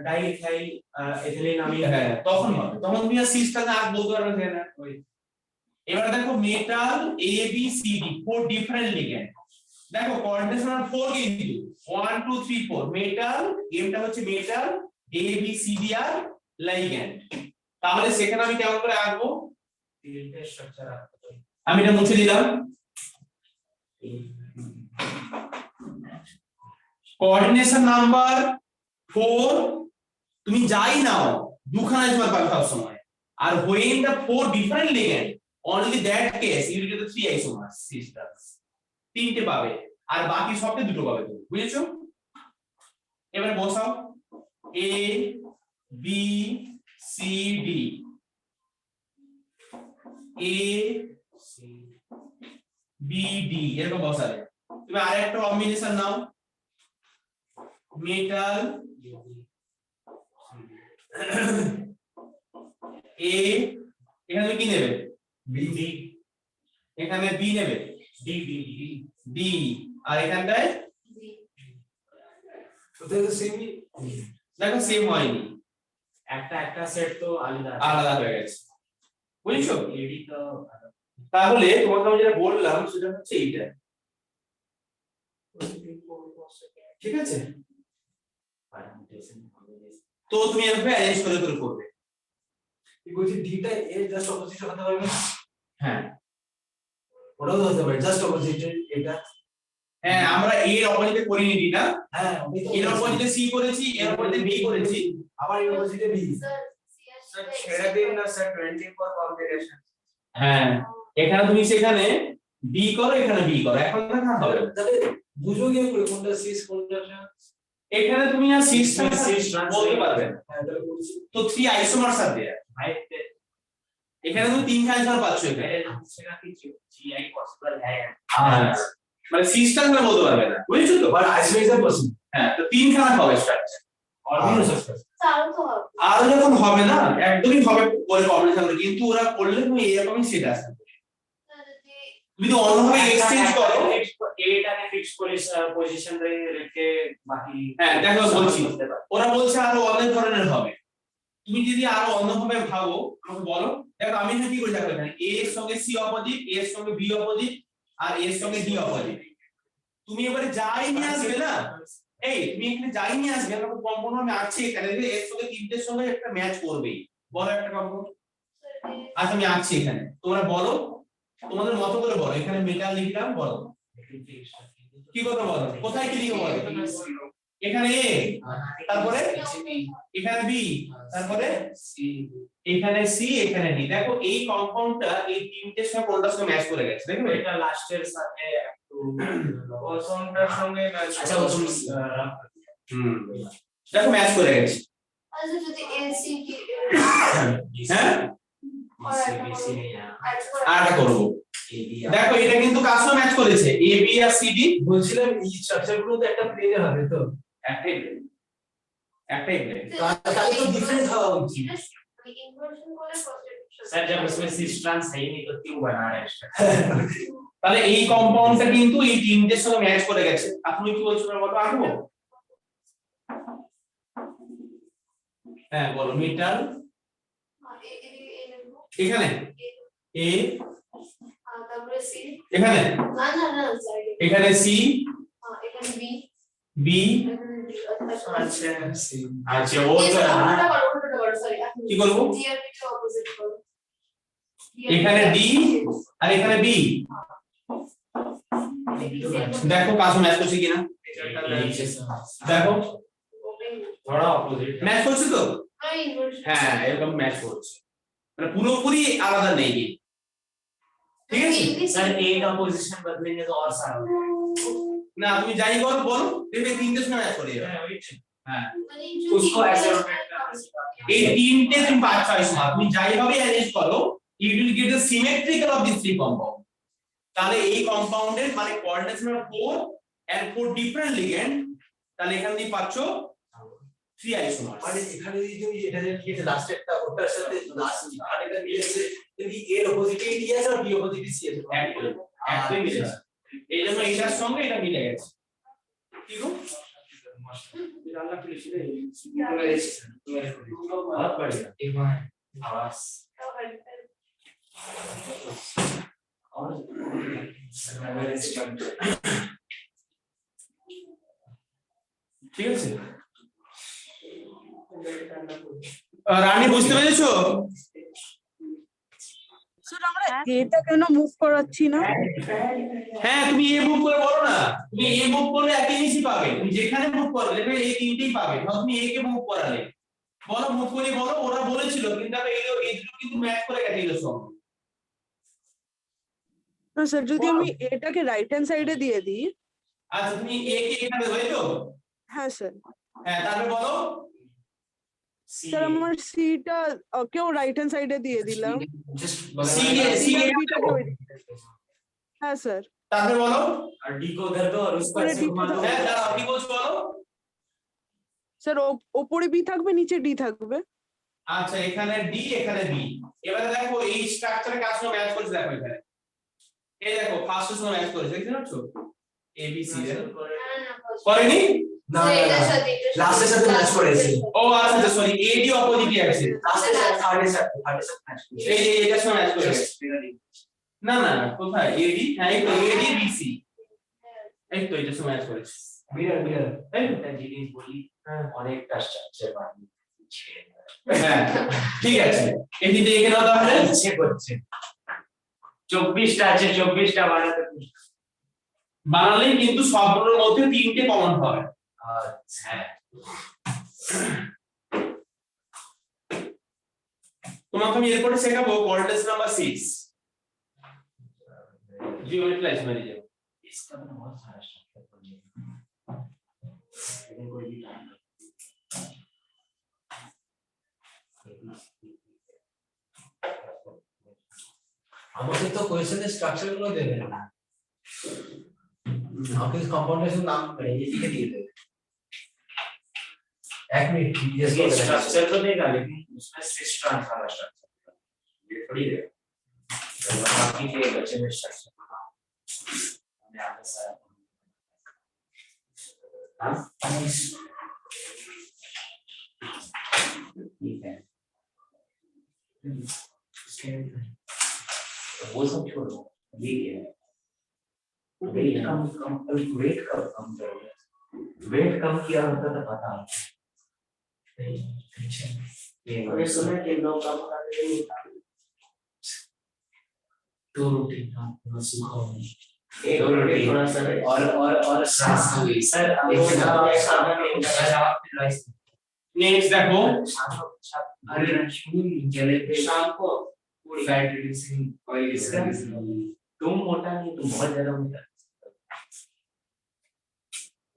ডাই ইথাইল এথিলিন আমি হ্যাঁ তখন হবে, তখন তুমি আর সিস্টেমে আর বলতে পারবে না। এবারে দেখো metal A B C D, 4 different ligand. দেখো কোঅর্ডিনেশন 4 কিন্তু 1 2 3 4, মেটাল এমটা হচ্ছে metal A B C D আর লিগ্যান্ড। তাহলে সেখানে আমি কেমন করে আঁকবো, তিনটে স্ট্রাকচার আছে, আমি এটা মুছে দিলাম। কোঅর্ডিনেশন নাম্বার 4 তুমি যাই নাও দুখানা তোমার পাবে সব সময়, আর when the 4 different ligand only that case you will get the 3 isomers sisters, তিনটে পাবে আর বাকি সবতে দুটো পাবে তুমি, বুঝেছো? এবারে বসাও A B C D, A C B D এরকম বসাবে। তুমি আরেকটা কম্বিনেশন নাও, মেটাল এ, এখানে তুমি কি নেবে, বি, এখানে বি নেবে, ডি ডি ডি, আর এখানটায় ওটা তো সেমই। দেখো সেম হয়নি, একটা সেট তো আলাদা আলাদা হয়ে গেছে, বুঝছো? এডি তো তাহলে তোমাকে আমি যেটা বললাম সেটা হচ্ছে এইটা, ঠিক আছে? তো তুমি এভাবে অ্যারেঞ্জ করে করে করবে। কি বলছি, ডিটা এর জাস্ট অপোজিট হতে পারবে না? হ্যাঁ ওটাও তো হতে পারে জাস্ট অপোজিট এটা। হ্যাঁ আমরা এ এর অপোজিটে করিনি ডি না, হ্যাঁ আমি তো এর অপোজিটে সি করেছি, এর অপোজিটে বি করেছি, আবার এর অপোজিটে বি। Sir, ছেড়ে দিন না স্যার 24 কম্বিনেশন। হ্যাঁ এখানে তুমি সেখানে বি করো, এখানে বি করো, এখন দেখা হবে। তাহলে বুঝো কি করে কোনটা সিস কোনটা ট্রান্স? এখানে তুমি আর সিস্টেম Cis trans বলতে পারবে না। হ্যাঁ তাহলে বলছি তো 3 আইসোমারস আছে भाई এখানে তুমি 3 আইসোমার পাচ্ছ এখানে। मेरे दूसरे का कि जीआई पॉसिबल है হ্যাঁ মানে সিস্টেম করে বলতে পারবে না, বুঝছো তো? But isolation possible. হ্যাঁ তো 3 খানা হবে স্ট্রাকচার। और भी हो सकता है চালু তো হবে। আর যখন হবে না একদমই হবে বলে কম্বিনেশন করে, কিন্তু ওরা করলে তুমি এরকমই সেট আসবে। স্যার যদি তুমি তো অন্যভাবে এক্সচেঞ্জ করো। এটাকে ফিক্স পজিশন রেখে বাকি হ্যাঁ দেখো বলছি, ওরা বলছে আরো অনেক ধরনের হবে, তুমি যদি আরো অন্যভাবে ভাবো আমাকে বলো। দেখো আমি এখানে কি করে দেখো, এখানে এ এর সঙ্গে সি অপোজিট, এ এর সঙ্গে বি অপোজিট, আর এর সঙ্গে ডি অপোজিট। তুমি এবারে যাই নিয়ে আসবে না, এই তুমি এখানে যাই নিয়ে আসবে, আমাকে কম্পাউন্ড আমি আঁকছি এখানে, এর সঙ্গে তিনটের সঙ্গে একটা ম্যাচ করবেই, বলো একটা কম্পাউন্ড। আচ্ছা আমি আঁকছি এখানে, তোমরা বলো তোমাদের মতো করে বলো। এখানে মেটাল লিখলাম, বলো কি কথা বলো, কোথায় কি লিখবো বলো। এখানে এ, তারপরে এখানে বি, তারপরে এখানে সি, এখানে ডি। দেখো এই কম্পাউন্ডটা এই তিনটের সঙ্গে কোনটার সঙ্গে ম্যাচ করে গেছে, দেখবে? এটা লাস্টের সাথে একটু ওজনটার সঙ্গে আচ্ছা ওজন দেখো ম্যাচ করে গেছে। আচ্ছা যদি এসি কি হ্যাঁ আর একটা করবো, দেখো এটা কিন্তু কার সঙ্গে ম্যাচ করেছে, A B R C D. বলছিলাম এই স্ট্রাকচার গুলো তো একটা প্লেনে হবে তো, একটাই plane, একটাই plane। তাহলে তো ডিফারেন্ট হওয়া উচিত। ইনভার্সন করে सर जब उसमें सिस ट्रांस है ही नहीं तो क्यों बना रहे हैं তাহলে এই কম্পাউন্ডটা কিন্তু এই তিনটের সঙ্গে ম্যাচ করে গেছে। আপনি কি বলছো বলো, আঁকবো? হ্যাঁ বলো, মিটার এখানে এ, তারপরে সি, এখানে না সরি, এখানে সি, এখানে বি, বি। আচ্ছা আচ্ছা ও তো উল্টোটা করো সরি, কি করবো? জি আর বি কে অপোজিট করো। এখানে ডি আর এখানে বি। দেখো কাজ ম্যাচ করছে কিনা, দেখো थोड़ा অপোজিট ম্যাচ করছে তো। হ্যাঁ এরকম ম্যাচ করছে, মানে পুরোপুরি আলাদা নেই কি, ঠিক আছে? सर ए का पोजीशन बदलेंगे तो और सारा हो না তুমি যাই করো বলো, দেখবে তিনটের সঙ্গে ম্যাচ করে যাবে। जाएगा। হ্যাঁ उसको ऐसे रोटेट करना এই তিনটে তুমি পাচ্ছ সময়, তুমি যাইভাবে অ্যারেঞ্জ করো you will get the symmetrical of this three compound. তাহলে এই কম্পাউন্ডের মানে coordination of 4 and 4 different ligand, তাহলে এখানে তুমি পাচ্ছ 3 আইসোমার। মানে এখানে যদি তুমি এটা যে কি লাস্ট একটা ওটার সাথে লাস্ট আরেকটা মিলেছে, তুমি এর অপোজিটে ডি আছে আর বি অপোজিটে সি আছে। একদমই মিলেছে, এই জন্য এটার সঙ্গে এটা মিলে গেছে। ঠিক আছে? बहुत बढ़िया एक बार आवाज और ঠিক আছে রানী, বুঝতে পেরেছো? স্যার আমরা এটা কেন মুভ করাচ্ছি না? হ্যাঁ তুমি এ মুভ করে বলো না, তুমি এ মুভ করলে একই জিনিসই পাবে, তুমি যেখানে মুভ করো দেখবে এই তিনটেই পাবে। ধরো তুমি এ কে মুভ করালে, বলো মুভ করে বলো, ওরা বলেছিল কিন্তু দেখো এই দুটো কিন্তু ম্যাচ করে গেছে এর সঙ্গে। না স্যার, যদি আমি এটাকে রাইট হ্যান্ড সাইডে দিয়ে দিই। আচ্ছা তুমি এ কে এখানে দেবে তো? হ্যাঁ স্যার। হ্যাঁ তারপরে বলো স্যার আমার সিটা কেউ রাইট হ্যান্ড সাইডে দিয়ে দিলাম। সি সি আর বিটাকে হ্যাঁ স্যার। তারপরে বলো और डी को उधर दो और उसको पूरे ऐसे D घुमा दो। হ্যাঁ দাঁড়াও কি বলছো বলো। স্যার ওপরে বি থাকবে, নিচে ডি থাকবে। আচ্ছা এখানে ডি এখানে বি, এবারে দেখো এই স্ট্রাকচারের কাজ সঙ্গে ম্যাচ করছে, দেখো এখানে এই দেখো ফার্স্টের সঙ্গে ম্যাচ করেছে, দেখতে পাচ্ছো এ বি সি এর করেনি? না লাস্টের সাথে ম্যাচ করেছে। ও আচ্ছা সরি এডি অপোজিটে আছে, লাস্টের সাথে থার্ডের সাথে ম্যাচ করেছে। এই যে এটার সঙ্গে ম্যাচ করেছে। না না কোথায় এডি? হ্যাঁ এই তো এডি বিসি, এই তো এটার সঙ্গে ম্যাচ করেছে। मिरर मिरर একটা জিনিস বলি, অনেকটা স্ট্রাকচার বানিয়েছে। হ্যাঁ ঠিক আছে, এই তিনটে এখানে দাও তাহলে। ইচ্ছে করছে 24টা আছে, 24টা বানাতে। বানালেই কিন্তু সবগুলোর মধ্যে তিনটে কমন হবে। আচ্ছা তোমাকে আমি এরপরে শেখাবো কোঅর্ডিনেশন নাম্বার 6 জিওমেট্রি লাইস মেরে যাও। इसका तो बहुत सारा स्ट्रक्चर बनेगा, लेकिन कोई भी टाइम আমাকে তো কোশ্চেনের স্ট্রাকচার গুলো দেবে না, আমাকে কম্পাউন্ডের নাম লিখে দিয়ে দেবে। এক মিনিট জিজ্ঞেস ये করে स्ट्रक्चर तो देगा, लेकिन उसमें सिस्टम वाला स्ट्रक्चर ये थोड़ी देगा। तो बाकी के बच्चे में स्ट्रक्चर हमने आगे सारा हाँ ठीक है। वो सब छोड़ो, ये क्या है? वेट कम किया होता तो पता अरे सुना कि लोग काम करते हैं दो रोटी का थोड़ा सूखा हो, एक रोटी थोड़ा सा और सर नेक्स्ट देखो अरे जले पे शाम को पूरी फैट रिड्यूसिंग ऑयल इसका तुम मोटा नहीं, तुम बहुत ज्यादा मोटा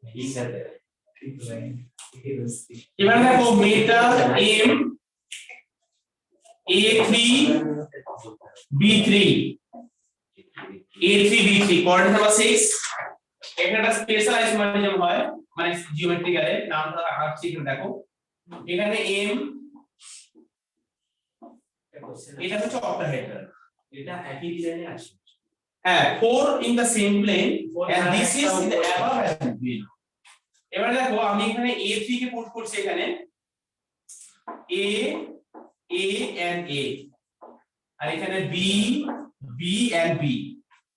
नहीं कर रहे ठीक है। এবারে দেখো metre M A3 B3 A3 B3 coordinate number 6 এখানে একটা স্পেশাল আইসোমারিজম হয়, মানে জিওমেট্রিক্যালে নামটা আসছে এখানে দেখো, এখানে এম এটা হচ্ছে অক্টাহেড্রাল, এটা একই প্লেনে আছে হ্যাঁ 4 in the same plane and this is in the above and below. এবার দেখো আমি এখানে A3 কে পুট করছি এখানে A and A আর এখানে B and B.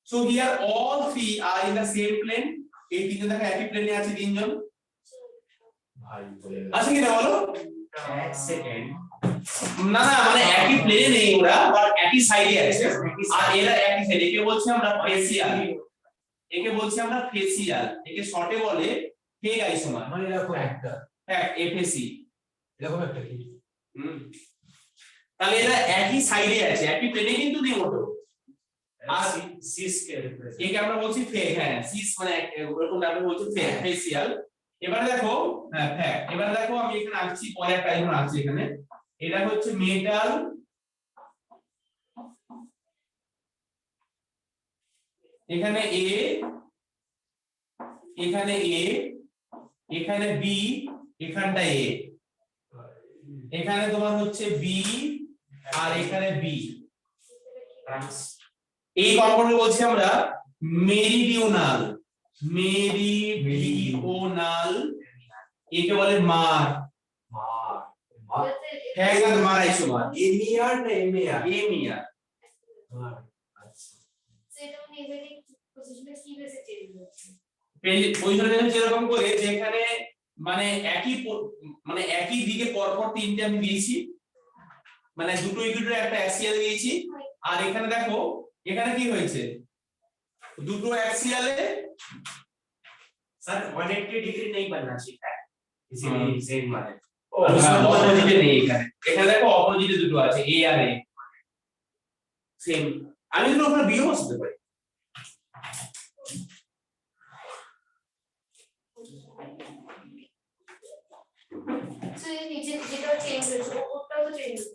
So here all three are in the same plane. এই তিনজন দেখো একই প্লেনে আছে তিনজন। ভাই বলে আছে কি না বলো? এক সেকেন্ড না না মানে একই প্লেনে নেই ওরা বাট একই সাইডে আছে আর এরা একই সাইডে। একে বলছি আমরা ফেসিয়াল, একে বলছি আমরা ফেসিয়াল, একে শর্টে বলে ফেক আইসোমার। মানে এরকম একটা হ্যাঁ এফএসি এরকম একটা কি তাহলে এরা একই সাইডে আছে একই প্লেনে কিন্তু নেই ওটা। আর সিস কে রিপ্রেজেন্ট একে আমরা বলছি ফেক, হ্যাঁ সিস মানে ওরকম আমরা বলছি ফেক ফেসিয়াল। এবার দেখো হ্যাঁ ফ্যাক, এবার দেখো আমি এখানে আঁকছি পরে একটা আইকন আঁকছি এখানে। এটা হচ্ছে মেটাল, এখানে এ, এখানে এ, এখানে বি, এখানটা এ, এখানে তোমার হচ্ছে বি আর এখানে বি। এই কম্পাউন্ডকে বলছি আমরা মেরিডিওনাল, মেরিডিওনাল, একে বলে মার, মার হ্যাঁ মার আইসোমার এমিআর না এমএআর এমিয়া। মার আচ্ছা সেটা নিজেরই পজিশনে কি বেসে চেঞ্জ হচ্ছে পজিশন যেরকম করে যেখানে মানে মানে একই দিকে পরপর তিনটে আমি দিয়েছি, মানে দুটো ইকুইডের একটা অ্যাক্সিয়াল দিয়েছি। আর এখানে দেখো এখানে কি হয়েছে দুটো অ্যাক্সিয়ালে सर 180 डिग्री नहीं बनना चाहिए था इसीलिए सेम माने অপোজিটে নেই এখানে। এখানে দেখো অপোজিটে দুটো আছে এ আর এ সেম। আমি কিন্তু ওখানে বিও বসাতে পারি। সো এই নিচে যেটা চেঞ্জ হয়েছে ওটাও তো চেঞ্জ হচ্ছে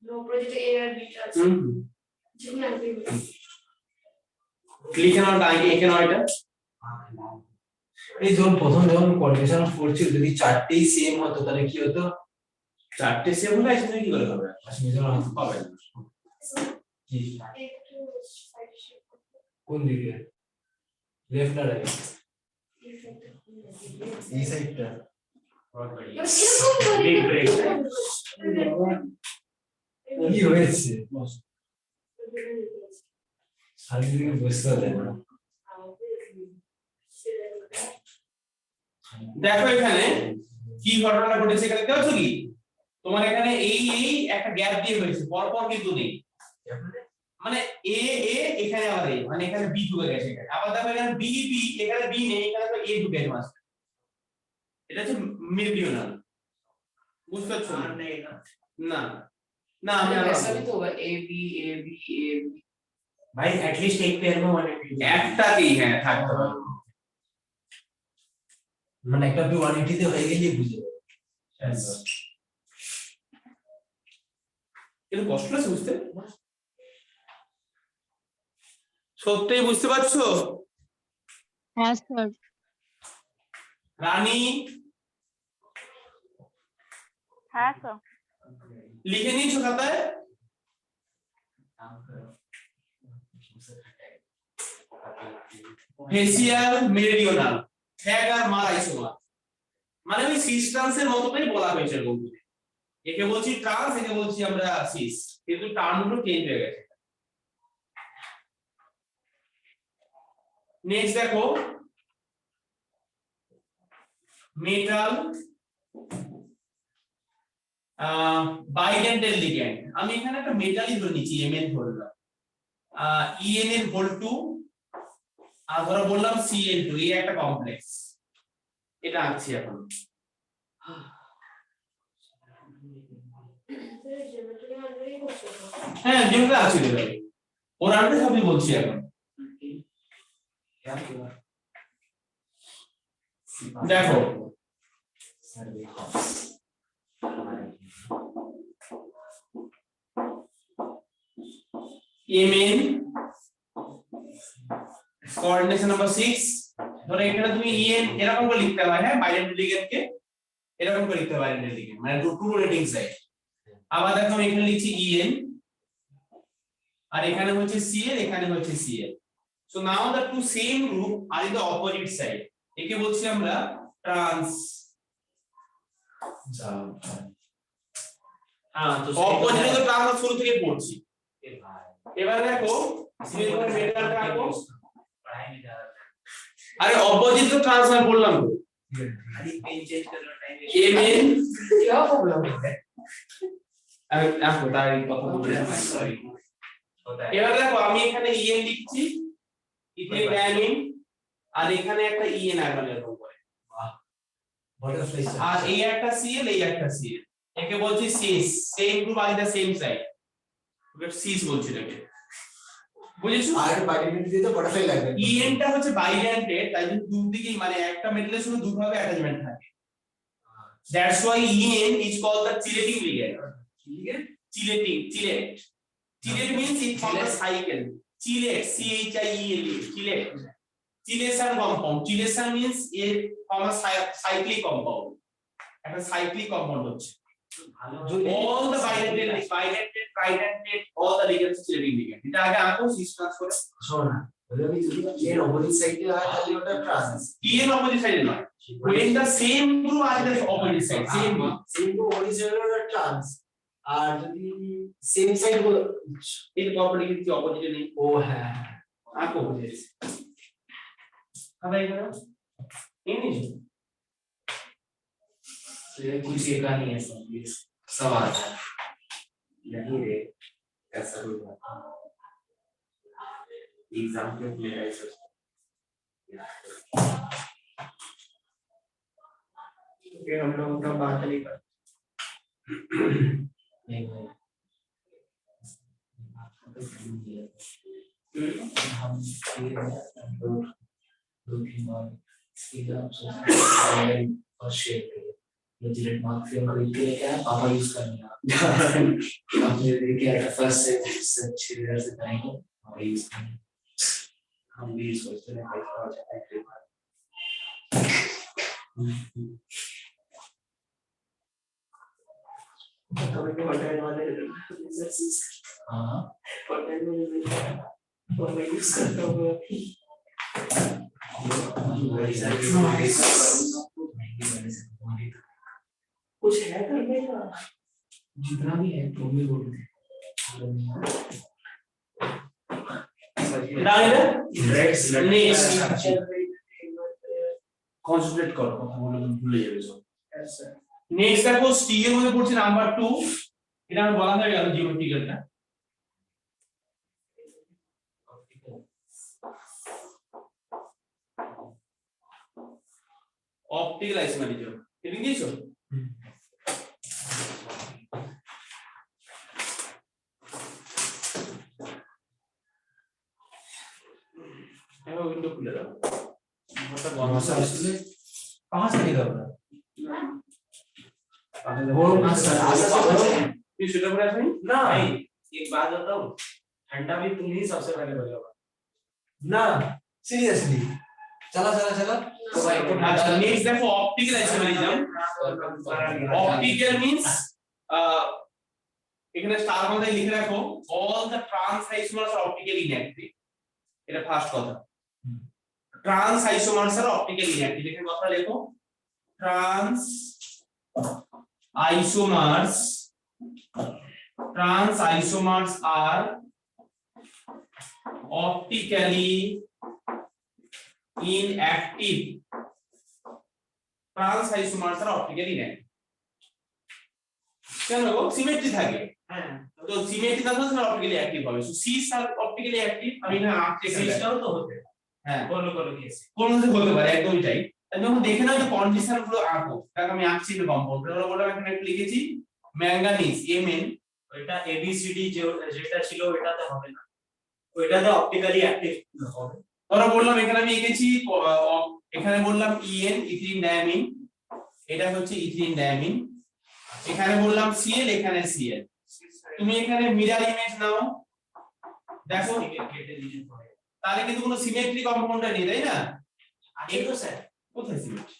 নো প্রজেক্ট এ আর বি আছে যেগুলো আগে লিখে নাও আগে এখানে এটা এই যখন প্রথম যখন কোঅর্ডিনেশন করছিল যদি চারটেই সেম হতো তাহলে কি হতো? চারটে সেম হলে এখানে কি করে হবে? আসলে হবে না। কি একটু সাইড শেপ কোন দিকে লেফট না রাইট এই সাইডটা बहुत बढ़िया এরকম बिग ब्रेक কি হয়েছে শারীরিক বুঝতে দেয় না। দেখো এখানে কি ঘটনা ঘটেছে এখানে দেখতে পাচ্ছ কি তোমার এখানে এই একটা গ্যাপ দিয়ে হয়েছে পরপর কিন্তু নেই, মানে এ এ এখানে আবার এ মানে এখানে বি ঢুকে গেছে এখানে। আবার দেখো এখানে বি বি এখানে বি নেই এখানে তো এ ঢুকে গেছে মাঝখানে। এটা হচ্ছে মেরিডিওনাল, বুঝতে পারছো না? नहीं ना না না আমি আরো ऐसा भी तो होगा ए बी भाई एटलीस्ट एक पेयर में 180 একটাকেই হ্যাঁ থাকতে হবে। মানে একটা বি 180 তে হয়ে গেলেই বুঝে যাবে। এটা কষ্ট আছে বুঝতে, সত্যিই বুঝতে পারছো? হ্যাঁ স্যার। রানী হ্যাঁ স্যার। লিখে নিয়েছো খাতায়? ফেসিয়াল মেরিডিওনাল ফ্যাগ আর মার আইসোমার মানে ওই সিস ট্রান্সের মতটাই বলা হয়েছে বন্ধু। একে বলছি ট্রান্স একে বলছি আমরা সিস, কিন্তু টার্মগুলো চেঞ্জ হয়ে গেছে। নেক্সট দেখো মেটাল বাইডেন্টাল লিগ্যান্ড। আমি এখানে একটা মেটালই ধরে নিচ্ছি এমএন ধরলাম, ইএন এর হোল 2 আর ধরো বললাম সিএন2 এই একটা কমপ্লেক্স। এটা আঁকছি এখন। জিওমেট্রি আন্ডারই করছে হ্যাঁ যেটা আছে দেবে ওর আন্ডারে সবই বলছি এখন। क्या हुआ দেখো सर देखो এমএন কোঅর্ডিনেশন নাম্বার 6 ধরো এখানে তুমি ইএন এরকম করে লিখতে হয়, হ্যাঁ বাইডেন্টাল লিগ্যান্ডকে এরকম করে লিখতে হয় বাইডেন্টাল লিগ্যান্ড মানে টু রোটেটিং সাইড। আবার দেখো আমি এখানে লিখছি ইএন আর এখানে হচ্ছে সিএল এখানে হচ্ছে CL. So now the two same group are in the opposite side. একে বলছি আমরা ট্রান্স। हाँ तो অপোজিট তো ট্রান্স শুরু থেকে পড়ছি। ए भाई এবার দেখো সিম্পল মেটালটা আঁকো। पढ़ाई में ज्यादा আরে অপোজিট তো ট্রান্স আমি বললাম তো। खाली पेन चेंज करना टाइम এম এন क्या प्रॉब्लम है আমি আঁকো তার কথা বলে सॉरी होता है এবার দেখো আমি এখানে ইএন লিখছি ইথিলিন ডায়ামিন আর এখানে একটা ইএন আঁকলাম এরকম করে বাটারফ্লাই আর এই একটা সিএল এই একটা সিএল একে বলছি সিস সেম গ্রুপ আর the same side okay cis বলছি এটাকে বুঝেছো আর বাইডেন্ট দিয়ে তো বাটারফ্লাই লাগবে ইএন টা হচ্ছে বাইডেন্টেড তাই জন্য দুদিকেই মানে একটা মেটালের সঙ্গে দুভাবে অ্যাটাচমেন্ট থাকে that's why EN is called the chelating ligand chelate means it forms a cycle chilate chilate chilation compound chilation means it forms a cyclic compound একটা cyclic compound হচ্ছে all the bidentate all the ligands chelating ligand এটা আগে আঁকো cis trans করে শোনো না বলে আমি যদি এর অপোজিট সাইডে হয় তাহলে ওটা ট্রান্স এর অপোজিট সাইডে নয় when the same group are the opposite side same opposite সাইডে ওটা ট্রান্স আর যদি সেম সাইড হলো এর কম্পাউন্ড কিন্তু অপোজিটে নেই ও হ্যাঁ আঁকো বুঝেছি अब आएगा ये नहीं तो ये कुछ ये का नहीं है सवाल है नहीं रे ऐसा होगा एग्जाम पे मेरा ऐसा फिर हम लोग का बात नहीं कर नहीं भाई हम दो तीन बार एग्जाम से फर्स्ट शेयर किया जिलेट मार्क फिल्म खरीद के लेके आया पापा यूज करने आपने लेके आया फर्स्ट से 6000 से करेंगे और यूज करेंगे हम भी सोचते हैं पैसा हो जाता है कभी भी होटल वाले हाँ होटल में और मैं यूज करता हूँ अभी कुछ है करने का जितना भी है तुम भी बोल दे কনসেন্ট্রেট করো কথা বলে ভুলে যাবে সব নেক্সট দেখো সি এর মধ্যে পড়ছে নাম্বার 2 এটা আমি বলা হয়ে গেল জিওমেট্রিক্যালটা অপটিক্যাল আইসোমেরিজম এটা দিয়েছো এবার উইন্ডো খুলে দাও ওটা বন্ধ করে कहां से निकल रहा वो आसपास ये सेट अप रहा है ना एक बात बताऊं ठंडा भी तुम ही सबसे पहले बोलोगे ना सीरियसली चला चला चला तो भाई আচ্ছা নেক্সট দেখো অপটিক্যাল আইসোমেরিজম অপটিক্যাল মিন্স এখানে স্টার মধ্যে লিখে রাখো all the trans isomers are optically inactive এটা ফার্স্ট কথা trans isomers are optically inactive এখানে কথা লেখো trans isomers are optically inactive trans isomers are optically inactive কেন গো সিমেট্রি থাকে হ্যাঁ তো সিমেট্রি থাকলে সেটা অপটিক্যালি অ্যাক্টিভ হবে so cis are optically active আমি না আঁকতে সিস্টাও তো হতে হ্যাঁ বলো বলো কি আছে কোন মধ্যে হতে পারে একদমই তাই যখন দেখে নাও যে কন্ডিশন গুলো আঁকো তাহলে আমি আঁকছি না কম্পাউন্ড এগুলো বলে এখানে একটু লিখেছি ম্যাঙ্গানিজ Mn ওইটা এবিসিডি যেটা ছিল ওইটাতে হবে না ওইটাতে অপটিক্যালি অ্যাক্টিভ হবে ধরো বললাম এখানে আমি এঁকেছি এখানে বললাম En ইথিলিন ডায়ামিন এটা হচ্ছে ইথিলিন ডায়ামিন এখানে বললাম Cl এখানে Cl তুমি এখানে মিরর ইমেজ নাও দেখো কেটে দিলে পরে তাহলে কিন্তু কোনো সিমেট্রি কম্পাউন্ড নেই তাই না আছে তো স্যার কোথায় সিমেট্রি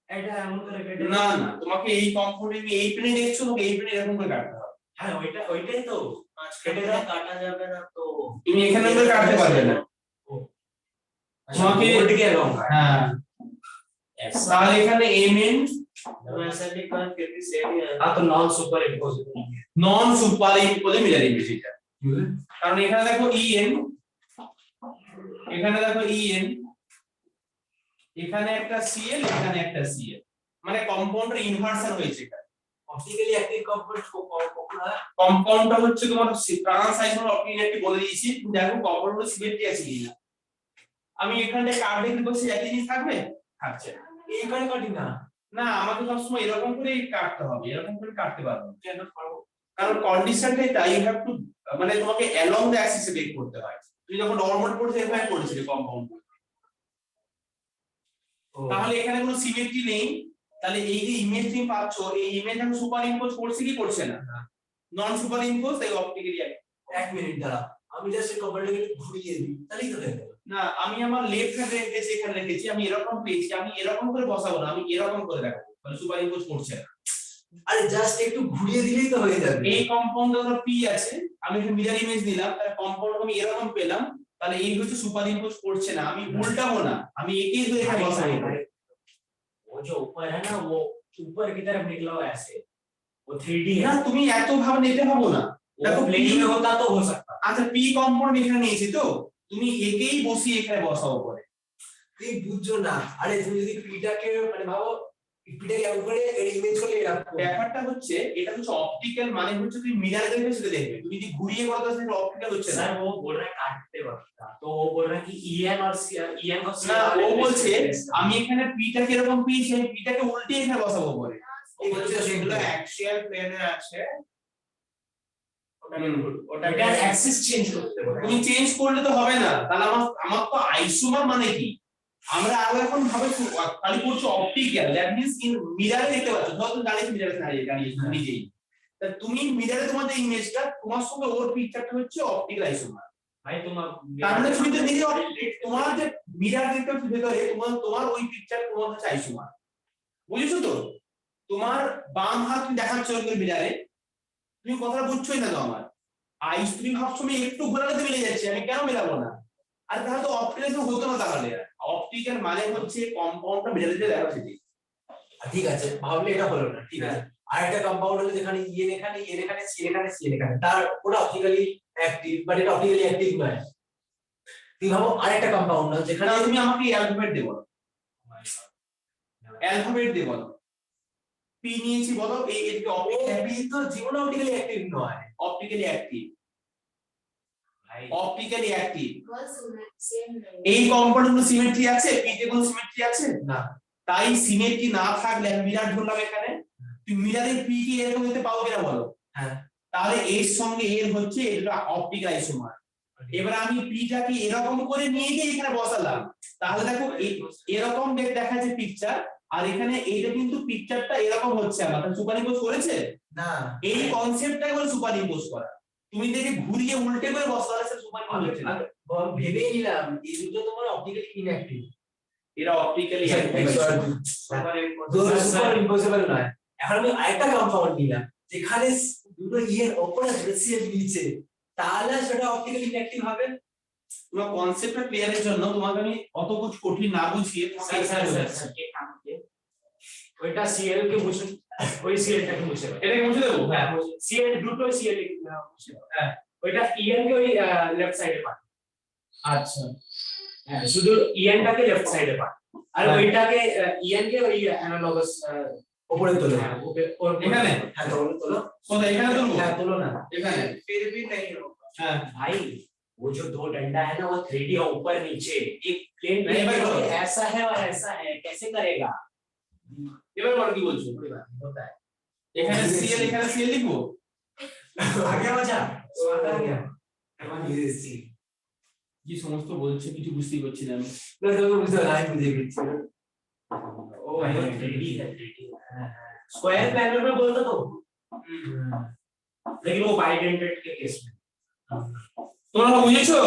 এটা এমন করে কেটে না না তোমাকে এই কম্পাউন্ডে তুমি এই প্লেনে দেখছো তোমাকে এই প্লেনে এরকম করে কাটতে হবে হ্যাঁ ওইটাই তো কেটে দাও কাটা যাবে না তো তুমি এখানে করে কাটতে পারবে না তোমাকে बोर्ड के अलोंग হ্যাঁ তাহলে এখানে mn ऐसा लिखा फिर भी सेम ही है हाँ तो non superimposable non superimposable mirror image এটা কারণ এখানে দেখো en এখানে দেখো en এখানে একটা cl এখানে একটা cl মানে কম্পাউন্ডের ইনভার্সন হয়েছে এটা ऑप्टिकली एक्टिव कंपाउंड को कौन है কম্পাউন্ডটা হচ্ছে তোমার ট্রান্স আইসোমার অপটিক্যালি বলে দিয়েছি তুমি দেখো কম্পাউন্ডের সিমেট্রি আছে কিনা আমি এখানে কার্ডে কি বলছি একই জিনিস থাকবে থাকছে না। এইখানে কাটি না না আমাকে সবসময় এরকম করেই কাটতে হবে এরকম করে কাটতে পারবো না। কেন পারবো কারণ কন্ডিশনটা তাই ইউ হ্যাভ টু মানে তোমাকে অ্যালং দ্য অ্যাক্সিস বেক করতে হয় তুমি যখন নরমাল পড়তে এফআই করেছিলে কম্পাউন্ড তাহলে এখানে কোনো সিমেট্রি নেই তাহলে এই যে ইমেজ তুমি পাচ্ছো এই ইমেজ আমি সুপার ইম্পোজ করছি কি করছে না নন সুপার ইম্পোজ তাই অপটিক্যালি এক মিনিট দাঁড়া আমি জাস্ট কম্পাউন্ডকে ঘুরিয়ে দিই তাহলেই তো হয়ে গেল না আমি আমার লেফট হ্যান্ড রেখেছি এখানে রেখেছি আমি এরকম পেয়েছি আমি এরকম করে বসাবো না আমি এরকম করে দেখাবো মানে সুপার ইম্পোজ করছে না আরে জাস্ট একটু ঘুরিয়ে দিলেই তো হয়ে যাবে এই কম্পাউন্ডে ধরো পি আছে আমি একটা মিরর ইমেজ দিলাম তাহলে কম্পাউন্ড আমি এরকম পেলাম তাহলে এই হচ্ছে সুপার ইম্পোজ করছে না আমি উল্টাবো না আমি একেই ধরে এখানে বসাবো वो जो ऊपर है ना वो ऊपर की तरफ निकला हुआ ऐसे वो 3D है না তুমি এত ভাবে নিতে পাবো না देखो प्लेन में होता तो हो सकता আচ্ছা পি কম্পাউন্ড এখানে নিয়েছি তো তুমি একেই বসিয়ে এখানে বসাবো পরে তুই বুঝছো না আরে তুমি যদি পিটাকে মানে ভাবো পিটাকে উপরে এর ইমেজ করে রাখো ব্যাপারটা হচ্ছে এটা হচ্ছে অপটিক্যাল মানে হচ্ছে তুমি মিরর দেখবে সেটা দেখবে তুমি যদি ঘুরিয়ে করতে সেটা অপটিক্যাল হচ্ছে না सर वो बोल रहा है काटते वक्त का तो वो बोल रहा है कि EN और EN को না ও বলছে আমি এখানে পিটাকে এরকম পেয়েছি আমি পিটাকে উল্টে এখানে বসাবো পরে এই হচ্ছে সেগুলো অ্যাক্সিয়াল প্লেনে আছে ওটা অ্যাক্সিস চেঞ্জ করতে হবে তুমি চেঞ্জ করলে তো হবে না তাহলে আমার তো আইসোমার মানে কি আমরা আরো এখন ভাবে খালি করছি অপটিক্যাল দ্যাট মিন্স ইন মিররে দেখতে পাচ্ছ ধরো তুমি দাঁড়িয়ে মিররে দাঁড়িয়ে নিজেই তা তুমি মিররে তোমার যে ইমেজটা তোমার সঙ্গে ওর পিকচারটা হচ্ছে অপটিক্যাল আইসোমার भाई तुम अब তার মানে তুমি তো নিজে তোমার যে মিরর দেখতে পাচ্ছ ভেতরে তোমার ওই পিকচার তোমার কাছে আইসোমার বুঝেছো তো তোমার বাম হাত তুমি দেখাচ্ছ ওই মিররে তুমি কথাটা বুঝছোই না তো আমার আইস তুমি ভাবছো আমি একটু ঘোরালে মিলে যাচ্ছে আমি কেন মেলাবো না আর তাহলে তো অপটিক্যাল হতো না তাহলে অপটিক্যাল মানে হচ্ছে কম্পাউন্ডটা মিররে দিয়ে দেখা যাচ্ছে ঠিক আছে ভাবলে এটা হলো না ঠিক আছে আর একটা কম্পাউন্ড হলো যেখানে ইএন এখানে এর এখানে সি এখানে সি এখানে তার ওটা অপটিক্যালি অ্যাক্টিভ বাট এটা অপটিক্যালি অ্যাক্টিভ নয় তুই ভাবো আরেকটা কম্পাউন্ড যেখানে তাহলে তুমি আমাকে অ্যালফাবেট দিয়ে বলো অ্যালফাবেট দিয়ে বলো পি নিয়েছি বলো এই এদিকে পি তো জীবনে অপটিক্যালি অ্যাক্টিভ নয় অপটিক্যালি অ্যাক্টিভ भाई অপটিক্যালি অ্যাক্টিভ गर्ल्स सेम এই কম্পাউন্ড কোনো সিমেট্রি আছে পি তে কোনো সিমেট্রি আছে না তাই সিমেট্রি না থাকলে আমি মিরর ধরলাম এখানে তুমি মিররের পি কে এরকম হতে পাও কিনা বলো হ্যাঁ তাহলে এর সঙ্গে এর হচ্ছে এটা অপটিক্যাল আইসোমার এবার আমি পিটাকে এরকম করে নিয়ে গিয়ে এখানে বসালাম তাহলে দেখো এরকম দেখাচ্ছে পিকচার আর এখানে এইটা কিন্তু পিকচারটা এরকম হচ্ছে আমার তাহলে সুপার ইম্পোজ করেছে না এই কনসেপ্টটাই বলে সুপার ইম্পোজ করা তুমি দেখে ঘুরিয়ে উল্টে করে বসালে সে সুপার ইম্পোজ হচ্ছে না ভেবে নিলাম এই দুটো তোমার অপটিক্যালি ইনঅ্যাক্টিভ এরা অপটিক্যালি সুপার ইম্পসিবল নয় এখন আমি আরেকটা কম্পাউন্ড নিলাম যেখানে দুটো ইয়ের উপরে সিএফ নিচে তাহলে সেটা অপটিক্যালি ইনঅ্যাক্টিভ হবে তোমার কনসেপ্টটা ক্লিয়ারের জন্য তোমাকে আমি অত কিছু কঠিন না বুঝিয়ে सर सर सर सर ये काम किए ওইটা সিএল কে বুঝুন ওই সিএল টাকে বুঝে এটাকে মুছে দেবো হ্যাঁ সিএল দুটো সিএল কে বুঝে হ্যাঁ ওইটা ইএন কে ওই লেফট সাইডে পাঠ আচ্ছা হ্যাঁ শুধু ইএন টাকে লেফট সাইডে পাঠ আর ওইটাকে ইএন কে ওই অ্যানালগাস উপরে তোলো হ্যাঁ ওর এখানে হ্যাঁ তোলো তোলো কোথায় এখানে তুলবো হ্যাঁ তোলো না এখানে फिर भी नहीं होगा হ্যাঁ भाई वो जो दो डंडा है ना वो 3D है ऊपर नीचे एक प्लेन नहीं भाई, पे बोलो। ऐसा है और ऐसा है कैसे करेगा এবার বল কি বলছো होता है এখানে সিএল এখানে সিএল লিখবো আগে বাজা स्वाद आ गया ইয়েসি কি সমস্ত বলছে কিছু বুঝতেই পারছি না আমি না তো বুঝতে না আমি বুঝে গেছি ओ भाई 3D है 3D स्क्वायर पैनल में बोलता तो लेकिन वो बाइडेंटेड के केस में তোমরা বুঝেছো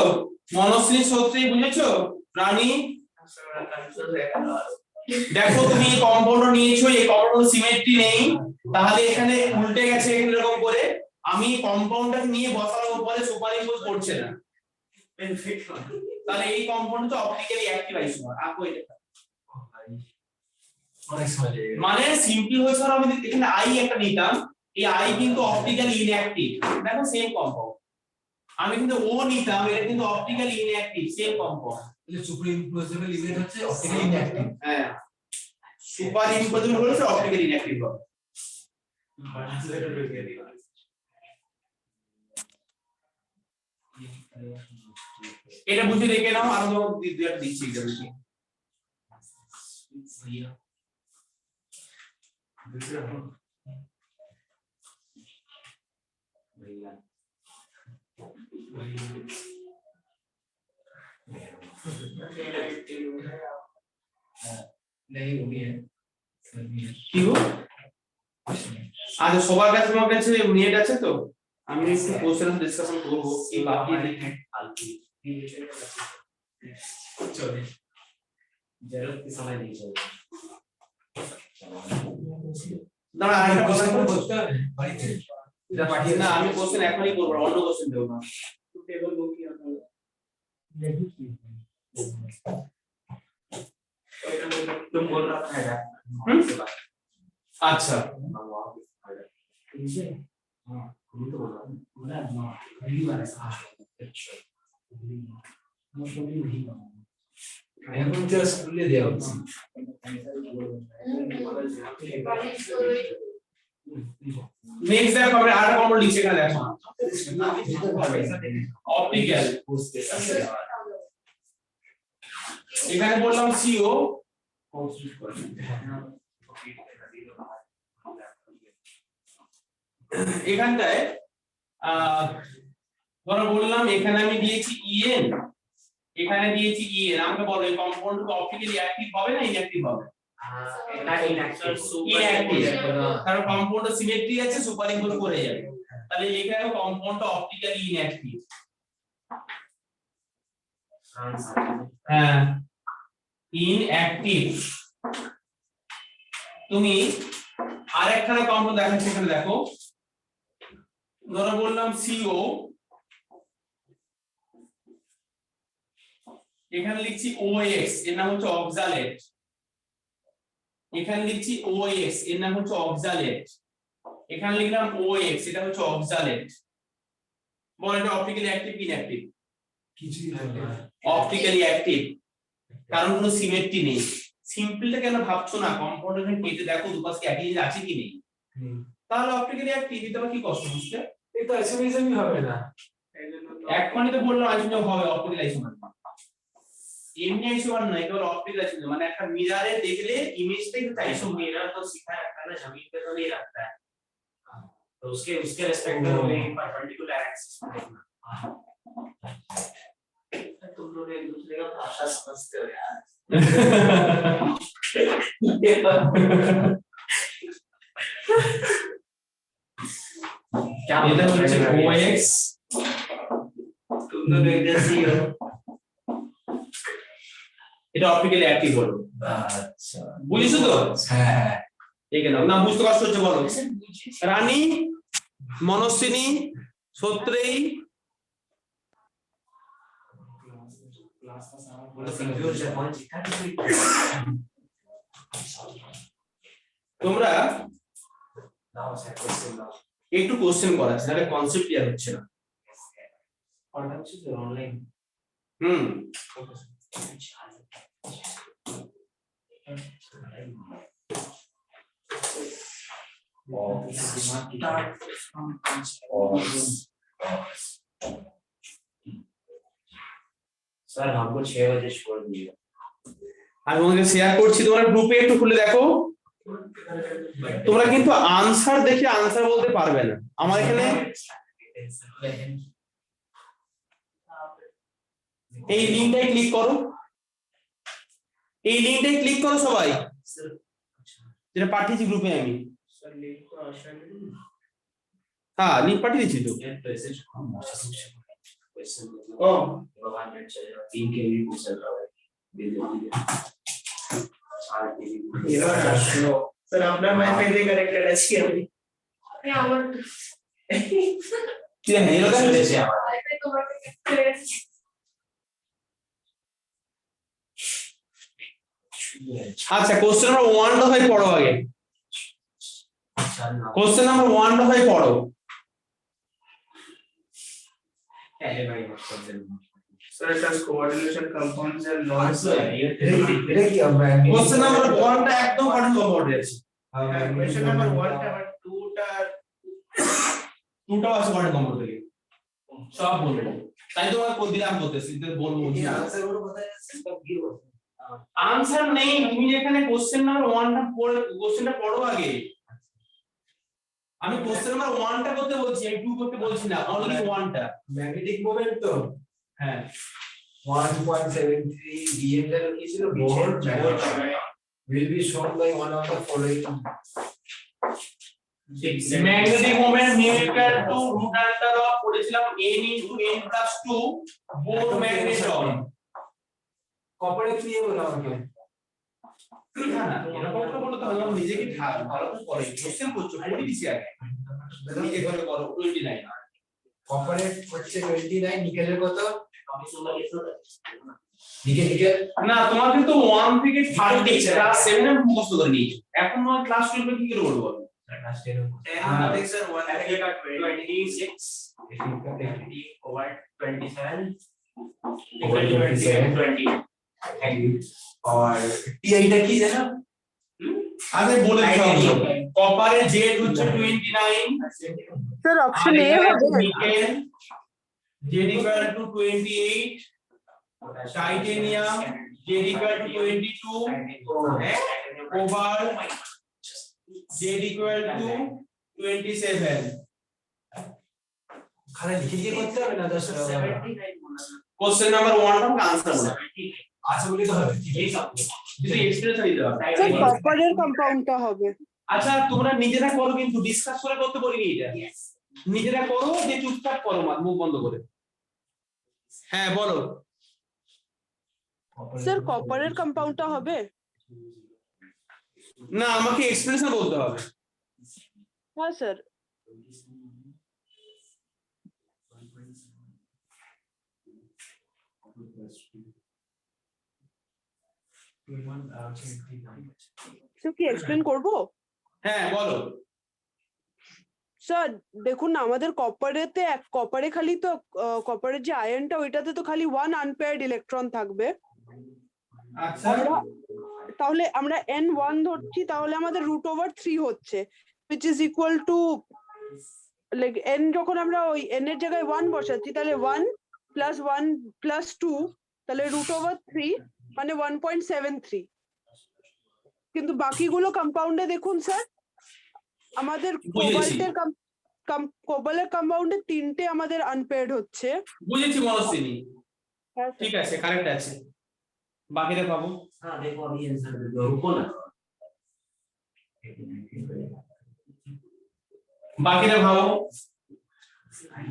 মনশ্রী সত্যি বুঝেছো প্রাণী দেখো তুমি এই কম্পাউন্ড নিয়েছো এই কম্পাউন্ড সিমেট্রি নেই তাহলে এখানে উল্টে গেছে এরকম করে আমি কম্পাউন্ডটাকে নিয়ে বসানোর পরে সুপার ইম্পোজ করছে না তাহলে এই কম্পাউন্ড হচ্ছে অপটিক্যালি অ্যাক্টিভ আইসোমার। আপু এটা অনেক সময় লেগে গেল। মানে সিম্পল হয়েছে আর আমি এখানে আই একটা নিতাম, এই আই কিন্তু অপটিক্যালি ইনঅ্যাক্টিভ, দেখো সেম কম্পাউন্ড। আমি কিন্তু ও নিতাম, এটা কিন্তু অপটিক্যালি ইনঅ্যাক্টিভ, সেম কম্পাউন্ড। তাহলে সুপার ইম্পোজেবল ইমেজ হচ্ছে অপটিক্যালি ইনঅ্যাক্টিভ। হ্যাঁ, সুপার ইম্পোজেবল হচ্ছে অপটিক্যালি ইনঅ্যাক্টিভ হবে। এটা বুঝে দেখে নাও, আর আমি দুইটা দিচ্ছি এটা বুঝি। नहीं वो भी है কি গো? আচ্ছা, সবার কাছে তোমার কাছে নেট আছে তো? আমি একটু কোশ্চেন ডিসকাশন করব কি বাকি है चलिए जरूरत के समय नहीं चल দাঁড়া, আরেকটা কোশ্চেন কোশ্চেন করতে হবে বাড়িতে। এটা পাঠিয়ে না, আমি কোশ্চেন এখনই করব, অন্য কোশ্চেন দেব না। टेबल बुक किया था तुम बोल रहा था यार আচ্ছা, हाँ खुद तो बोल रहा हूँ बोला ना पहली बार ऐसा अच्छा मैं कभी नहीं बनाऊंगा এখন জাস্ট খুলে দেওয়া হচ্ছে। নেক্সট দেখো আমরা আরেকটা কম্পাউন্ড লিখছি এখানে দেখো, অপটিক্যাল। এখানে বললাম সিও, এখানটায় ধরো বললাম এখানে আমি দিয়েছি ইএন, এখানে দিয়েছি ইএন। আমাকে বলো এই কম্পাউন্ড অপটিক্যালি অ্যাক্টিভ হবে না ইনঅ্যাক্টিভ হবে? ইনঅ্যাক্টিভ, কারণ কম্পাউন্ডের সিমেট্রি আছে, সুপারইম্পোজ করে যাবে। তাহলে এখানে কম্পাউন্ডটা অপটিক্যালি ইনঅ্যাক্টিভ। হ্যাঁ, ইনঅ্যাক্টিভ। তুমি আরেকখানা কম্পাউন্ড দেখাচ্ছি, এখানে দেখো ধরো বললাম সিও, এখানে লিখছি OX, এর নাম হচ্ছে অক্সালেট। এখানে লিখছি OX, এর নাম হচ্ছে অক্সালেট। এখানে লিখলাম OX, এটা হচ্ছে অক্সালেট। বল এটা অপটিক্যালি অ্যাক্টিভ কি ইনঅ্যাক্টিভ? কিছুই থাকবে না। অপটিক্যালি অ্যাক্টিভ, কারণ কোনো সিমেট্রি নেই। সিম্পলটা কেন ভাবছো না? কম্পাউন্ড এখানে কেটে দেখো দুপাশে একই জিনিস আছে কি নেই, তাহলে অপটিক্যালি অ্যাক্টিভ। এটা কি কষ্ট বুঝতে? এটা আইসোমেরিজমই হবে না। এখনই তো বললাম আইসোমের হবে, অপটিক্যাল আইসোমার। এমনি আইসোমার নয়, কেবল অপটিক্যাল আইসোমার। মানে একটা মিররে দেখলে ইমেজটাই তো চাইছো। मिरर तो सीधा रखता है ना, जमीन पे तो नहीं रखता है तो उसके उसके रेस्पेक्ट में हमें परपेंडिकुलर एक्सिस पे देखना। तुम लोग एक दूसरे का भाषा समझते हो यार क्या এটা হচ্ছে OX, तुम लोग एक जैसे ही हो এটা অপটিক্যালি অ্যাক্টিভ হলো। আচ্ছা, বুঝছো তো? হ্যাঁ হ্যাঁ। এখানে না বুঝতে কষ্ট হচ্ছে বলো। রানী, মনস্বিনী, সত্রেই, তোমরা একটু কোশ্চেন করাচ্ছে, তাহলে কনসেপ্ট ক্লিয়ার হচ্ছে না। ऑनलाइन হুম, सर हमको 6 बजे छोड़ दीजिएगा আমি তোমাদের শেয়ার করছি, তোমরা গ্রুপে একটু খুলে দেখো। তোমরা কিন্তু আনসার দেখে আনসার বলতে পারবে না। আমার এখানে এই লিংকটাই ক্লিক করো, এই লিংকটাই ক্লিক করো সবাই, যেটা পাঠিয়েছি গ্রুপে আমি। सर लिंक तो आशा नहीं হ্যাঁ, লিংক পাঠিয়ে দিচ্ছি তো। है पैसे हम क्वेश्चन ও भगवान नेट चल रहा 3 के भी चल रहा है दे दे 4 के भी सर अपना वाईफाई से कनेक्टेड है इसके अभी আমি আমার কি হ্যাঁ, এরকম जैसे हमारा আইপে তোমার কাছে আচ্ছা কোশ্চেন নাম্বার 1 টা ভাই পড়ো আগে কোশ্চেন নাম্বার 1 টা ভাই পড়ো पहले भाई मतलब Sir, it has coordination compounds and laws. এটা কি আমরা কোশ্চেন নাম্বার 1 টা একদম কঠিন কম্পাউন্ড আছে Question number 1 और 2 টা দুটো আছে কঠিন কম্পাউন্ড থেকে সব বলবো তাই তো আমি কোন দিলাম বলতেছি যে বলবো এই আনসার গুলো কোথায় আছে সব কি বলবো আনসার নেই তুমি এখানে কোশ্চেন নাম্বার 1 টা পড়ে কোশ্চেনটা পড়ো আগে আমি কোশ্চেন নাম্বার 1 টা করতে বলছি আমি 2 করতে বলছি না অনলি 1 টা ম্যাগনেটিক মোমেন্ট তো হ্যাঁ 1.73 dm এর কি ছিল মোহর will be shown by one of the following magnetic moment mu equal to root under of পড়েছিলাম n into n plus 2 Bohr magneton কপারে কি বলা আমাকে না না এরকম করে বলতে হবে আমি নিজেকে ভালো করে পড়ে কোশ্চেন করছো পড়ি দিছি আগে নিজে করে করো 29 কপারে হচ্ছে 29 নিকেলের কত নিকেল না তোমার কিন্তু 1 থেকে 30 ক্লাস 7 এর মুখস্থ করে নিয়েছো এখন নয় ক্লাস 12 এ কি করে করব ক্লাস 10 Nothing sir 1 থেকে 26 over 27 20 और टीआई টা কি জানো আগে বলে দিও কপারের জেড হচ্ছে 29 স্যার অপশন এ হবে nickel Z equal to 28 titanium Z equal to 22 cobalt Z equal to 27 খালি লিখে দিয়ে করতে হবে না 10 কোশ্চেন নাম্বার 1 টা आंसर বলো আচ্ছা বলি তো হবে এই সব যদি এক্সপ্রেশন দিতে হবে স্যার কপারের কম্পাউন্ডটা হবে আচ্ছা তোমরা নিজেরা করো কিন্তু ডিসকাস করে করতে বলিনি এটা নিজেরা করো যে চুপচাপ করো মুখ বন্ধ করে হ্যাঁ বলো স্যার কপারের কম্পাউন্ডটা হবে না আমাকে এক্সপ্রেশন বলতে হবে হ্যাঁ স্যার স্যার কি এক্সপ্লেন করবো হ্যাঁ বলো স্যার দেখুন না আমাদের কপারেতে কপারে খালি তো কপারের যে আয়নটা ওইটাতে তো খালি 1 আনপেয়ার্ড ইলেকট্রন থাকবে আচ্ছা তাহলে আমরা n1 ধরছি তাহলে আমাদের √3 হচ্ছে which is equal to like n যখন আমরা ওই n এর জায়গায় 1 বসাচ্ছি তাহলে 1 প্লাস 1 প্লাস 2 তাহলে √3 মানে 1.73 কিন্তু বাকিগুলো কম্পাউন্ডে দেখুন স্যার আমাদের কোবাল্টের কম্পাউন্ডে 3টে আমাদের আনপেয়ার্ড হচ্ছে বুঝেছি মনস্বিনী হ্যাঁ ঠিক আছে কারেক্ট আছে বাকিটা পাবো हां देखो अभी आंसर दे दो रुको ना বাকিটা ভাবো हां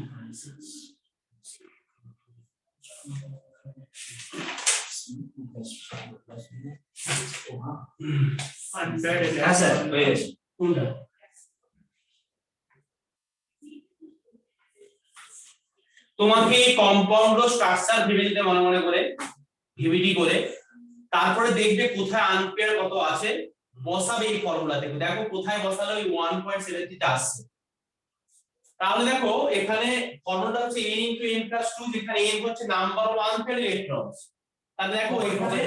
सर কোনটা তোমাকে এই কম্পাউন্ড স্ট্রাকচার ভেবে নিতে মনে মনে করে ভিভিডি করে তারপরে দেখবে কোথায় আনপেয়ার কত আছে বসাবে এই ফর্মুলা থেকে দেখো কোথায় বসালে ওই 1.73 টা আসছে তাহলে দেখো এখানে ফর্মুলাটা হচ্ছে n * n + 2 যেখানে n হচ্ছে নাম্বার অফ আনপেয়ার্ড ইলেকট্রনস তাহলে দেখো এখানে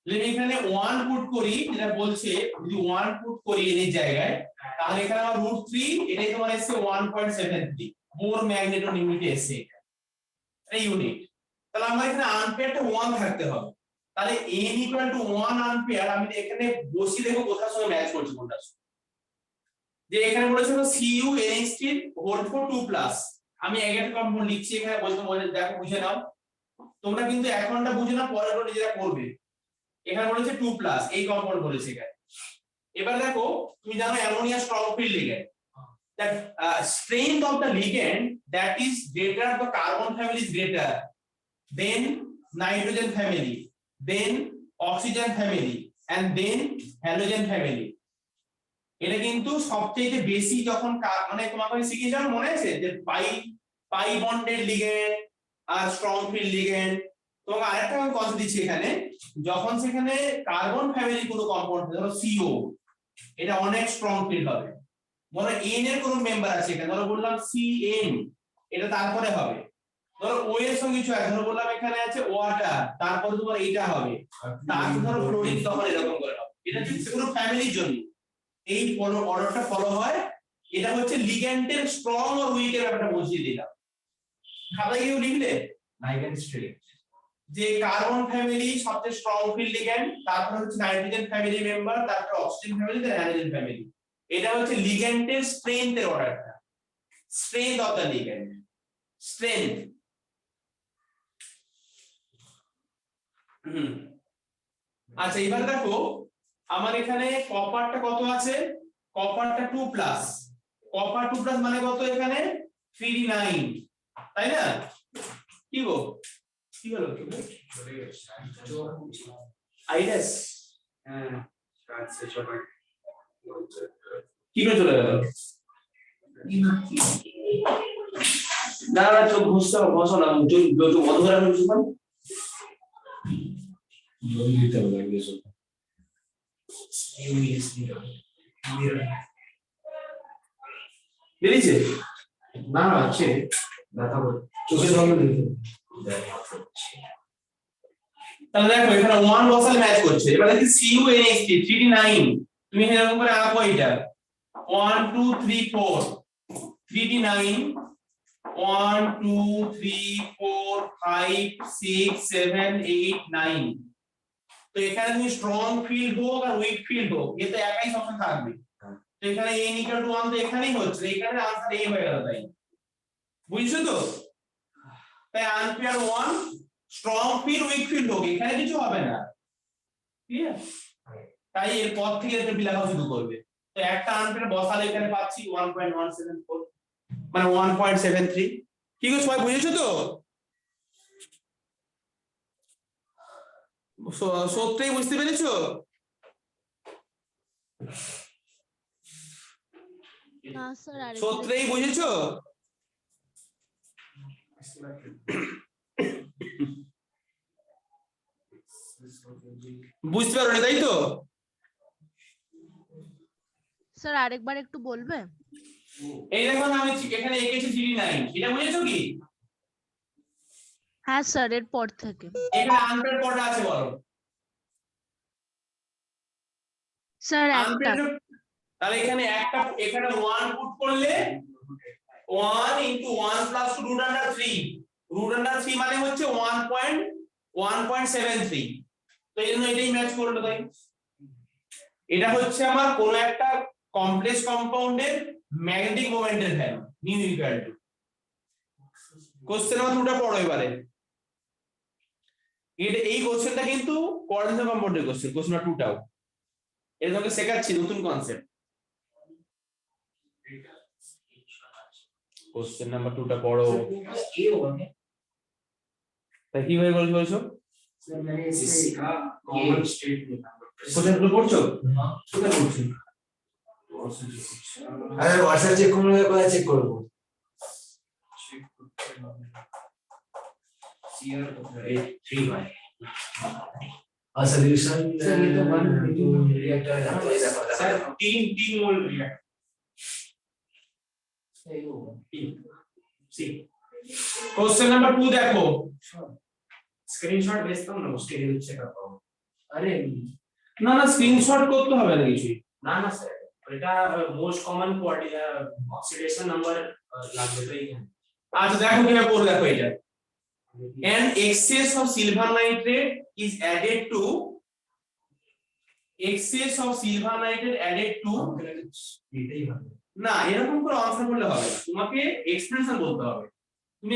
যদি এখানে 1 পুট করি যেটা বলছে যদি 1 পুট করি n এর জায়গায় তাহলে এখানে আমার √3 এটাই তোমার এসে 1.73 বোর ম্যাগনেটন ইউনিটে এসে এটা ইউনিট তাহলে আমার এখানে আনপেয়ারটা 1 থাকতে হবে তাহলে n = 1 আম্পিয়ার আমি এখানে বসিয়ে দেখো কোথার সঙ্গে ম্যাচ করছে কোনটার সঙ্গে যে এখানে বলেছে Cu NH3 হোল ফর 2+ আমি একটা কম্পাউন্ড লিখছি এখানে বলতে দেখো বুঝে নাও তোমরা কিন্তু এখনটা বুঝে না পরে পরে যেটা করবে এখানে বলেছে 2+ এই কম্পাউন্ড বলেছে এখানে এবার দেখো তুমি জানো ammonia strong field ligand that strength of the ligand that is greater the carbon family is greater then nitrogen family then oxygen family and then halogen family এটা কিন্তু সবচেয়ে বেশি যখন মানে তোমাকে শিখে যাও মনে আছে যে পাই বন্ডেড লিগ্যান্ড আর স্ট্রং ফিল্ড লিগ্যান্ড তোমাকে আরেকটা আমি কথা দিচ্ছি এখানে, যখন সেখানে কার্বন ফ্যামিলি কোনো কম্পাউন্ড ধরো CO, এটা অনেক স্ট্রং ফিল্ড হবে। ধরো N এর কোনো মেম্বার আছে এখানে, ধরো বললাম CN, এটা তারপরে হবে। ধরো O এর সঙ্গে কিছু আছে, ধরো বললাম এখানে আছে ওয়াটার, তারপরে তোমার এইটা হবে, তারপর ধরো ফ্লোরিন, তখন এরকম করে হবে। এটা হচ্ছে কোনো ফ্যামিলির জন্য এই অর্ডারটা ফলো হয়। এটা হচ্ছে লিগ্যান্ডের স্ট্রং আর উইক এর ব্যাপারটা বুঝিয়ে দিলাম। খাতায় কেউ লিখলে লাইগেন্ড স্ট্রেট যে কার্বন ফ্যামিলি সবচেয়ে স্ট্রং ফিল্ড লিগ্যান্ড, তারপর হচ্ছে নাইট্রোজেন ফ্যামিলি মেম্বার, তারপর অক্সিজেন ফ্যামিলি, তারপর হ্যালোজেন ফ্যামিলি। এটা হচ্ছে লিগ্যান্ডের স্ট্রেংথের অর্ডারটা, strength of the ligand, strength. আচ্ছা এবার দেখো আমার এখানে কপারটা কত আছে, কপারটা 2+, কপার 2+ মানে কত এখানে 3D9, তাই না? কি গো কি হলো আইডাস? হ্যাঁ কাছে সবাই কি করে চলে গেল? না চোখ ঘুষতে বসো না, চোখ বন্ধ করে রাখো কিছুক্ষণ। জল দিতে হবে লাগে সব বেরিয়েছে? না আছে ব্যথা করে চোখে জল দিতে তাহলে দেখো এখানে 1 বসালে ম্যাচ করছে। এবার দেখি CuNH3 3D9, তুমি এরকম করে আঁকো এটা 1 2 3 4 3D9 1 2 3 4 5 6 7 8 9। তো এখানে তুমি স্ট্রং ফিল্ড হোক আর উইক ফিল্ড হোক, এতে একই সবসময় থাকবে। তো এখানে n = 1 তো এখানেই হচ্ছে, এখানে आंसर a হয়ে গেল। তাই বুঝছো তো? তাই unpair 1 strong field week field হোক, এখানে কিছু হবে না, ঠিক আছে? তাই এর পর থেকে এটা লেখা শুরু করবে। তো একটা আনপেয়ার বসালে এখানে পাচ্ছি 1.174 মানে 1.73। কি গো সবাই বুঝেছো তো? সত্যিই বুঝতে পেরেছো? না স্যার আরেকবার সত্যিই বুঝেছো? বুঝতে পারোনি তাই তো? স্যার আরেকবার একটু বলবে? এই দেখো না আমি এখানে এঁকেছি 3D9, এটা বুঝেছো কি? হ্যাঁ স্যার এর পর থেকে এখানে আনপেয়ার কটা আছে বলো? স্যার একটা। আনপেয়ার, তাহলে এখানে একটা, এখানে 1 পুট করলে 1 * 1 + √3, √3 মানে হচ্ছে 1.73। তো এই জন্য এটাই ম্যাচ করলো। তাই এটা হচ্ছে আমার কোন একটা কমপ্লেক্স কম্পাউন্ডের ম্যাগনেটিক মোমেন্টের value mu equal to. Question number 2টা পড়ো এবারে। এটা এই কোশ্চেনটা কিন্তু কোঅর্ডিনেট কম্পাউন্ডের কোশ্চেন, কোশ্চেন নাম্বার 2টাও। এটা তোমাকে শেখাচ্ছি নতুন কনসেপ্ট। কোশ্চেন নাম্বার 2টা পড়ো। তাই কি হয়ে গেল বলছো? सर मैंने इससे सीखा कॉमन स्टेट में কোশ্চেনগুলো পড়ছো? কোথায় করছি? আরে হোয়াটসঅ্যাপ চেক করবো না, কোথায় চেক করবো? सीआर 3y सॉल्यूशन सर ये तो 1 रिएक्टर है ना, ये देखो স্যার 3 মোল রিঅ্যাক্ট सही होगा সি। কোশ্চেন নাম্বার 2 দেখো। स्क्रीनशॉट भेजता हूं ना उसके लिए चेक करता हूं अरे না না স্ক্রিনশট করতে হবে না কিছু। ना ना सर এটা মোস্ট কমন অক্সিডেশন নাম্বার লাগবে তো এখানে। আচ্ছা দেখো কিভাবে করবে, দেখো এটা an excess of silver nitrate is added to, excess of silver nitrate added to, এটাই হবে না এরকম করে আনসার করলে হবে না, তোমাকে এক্সপ্রেশন বলতে হবে। তুমি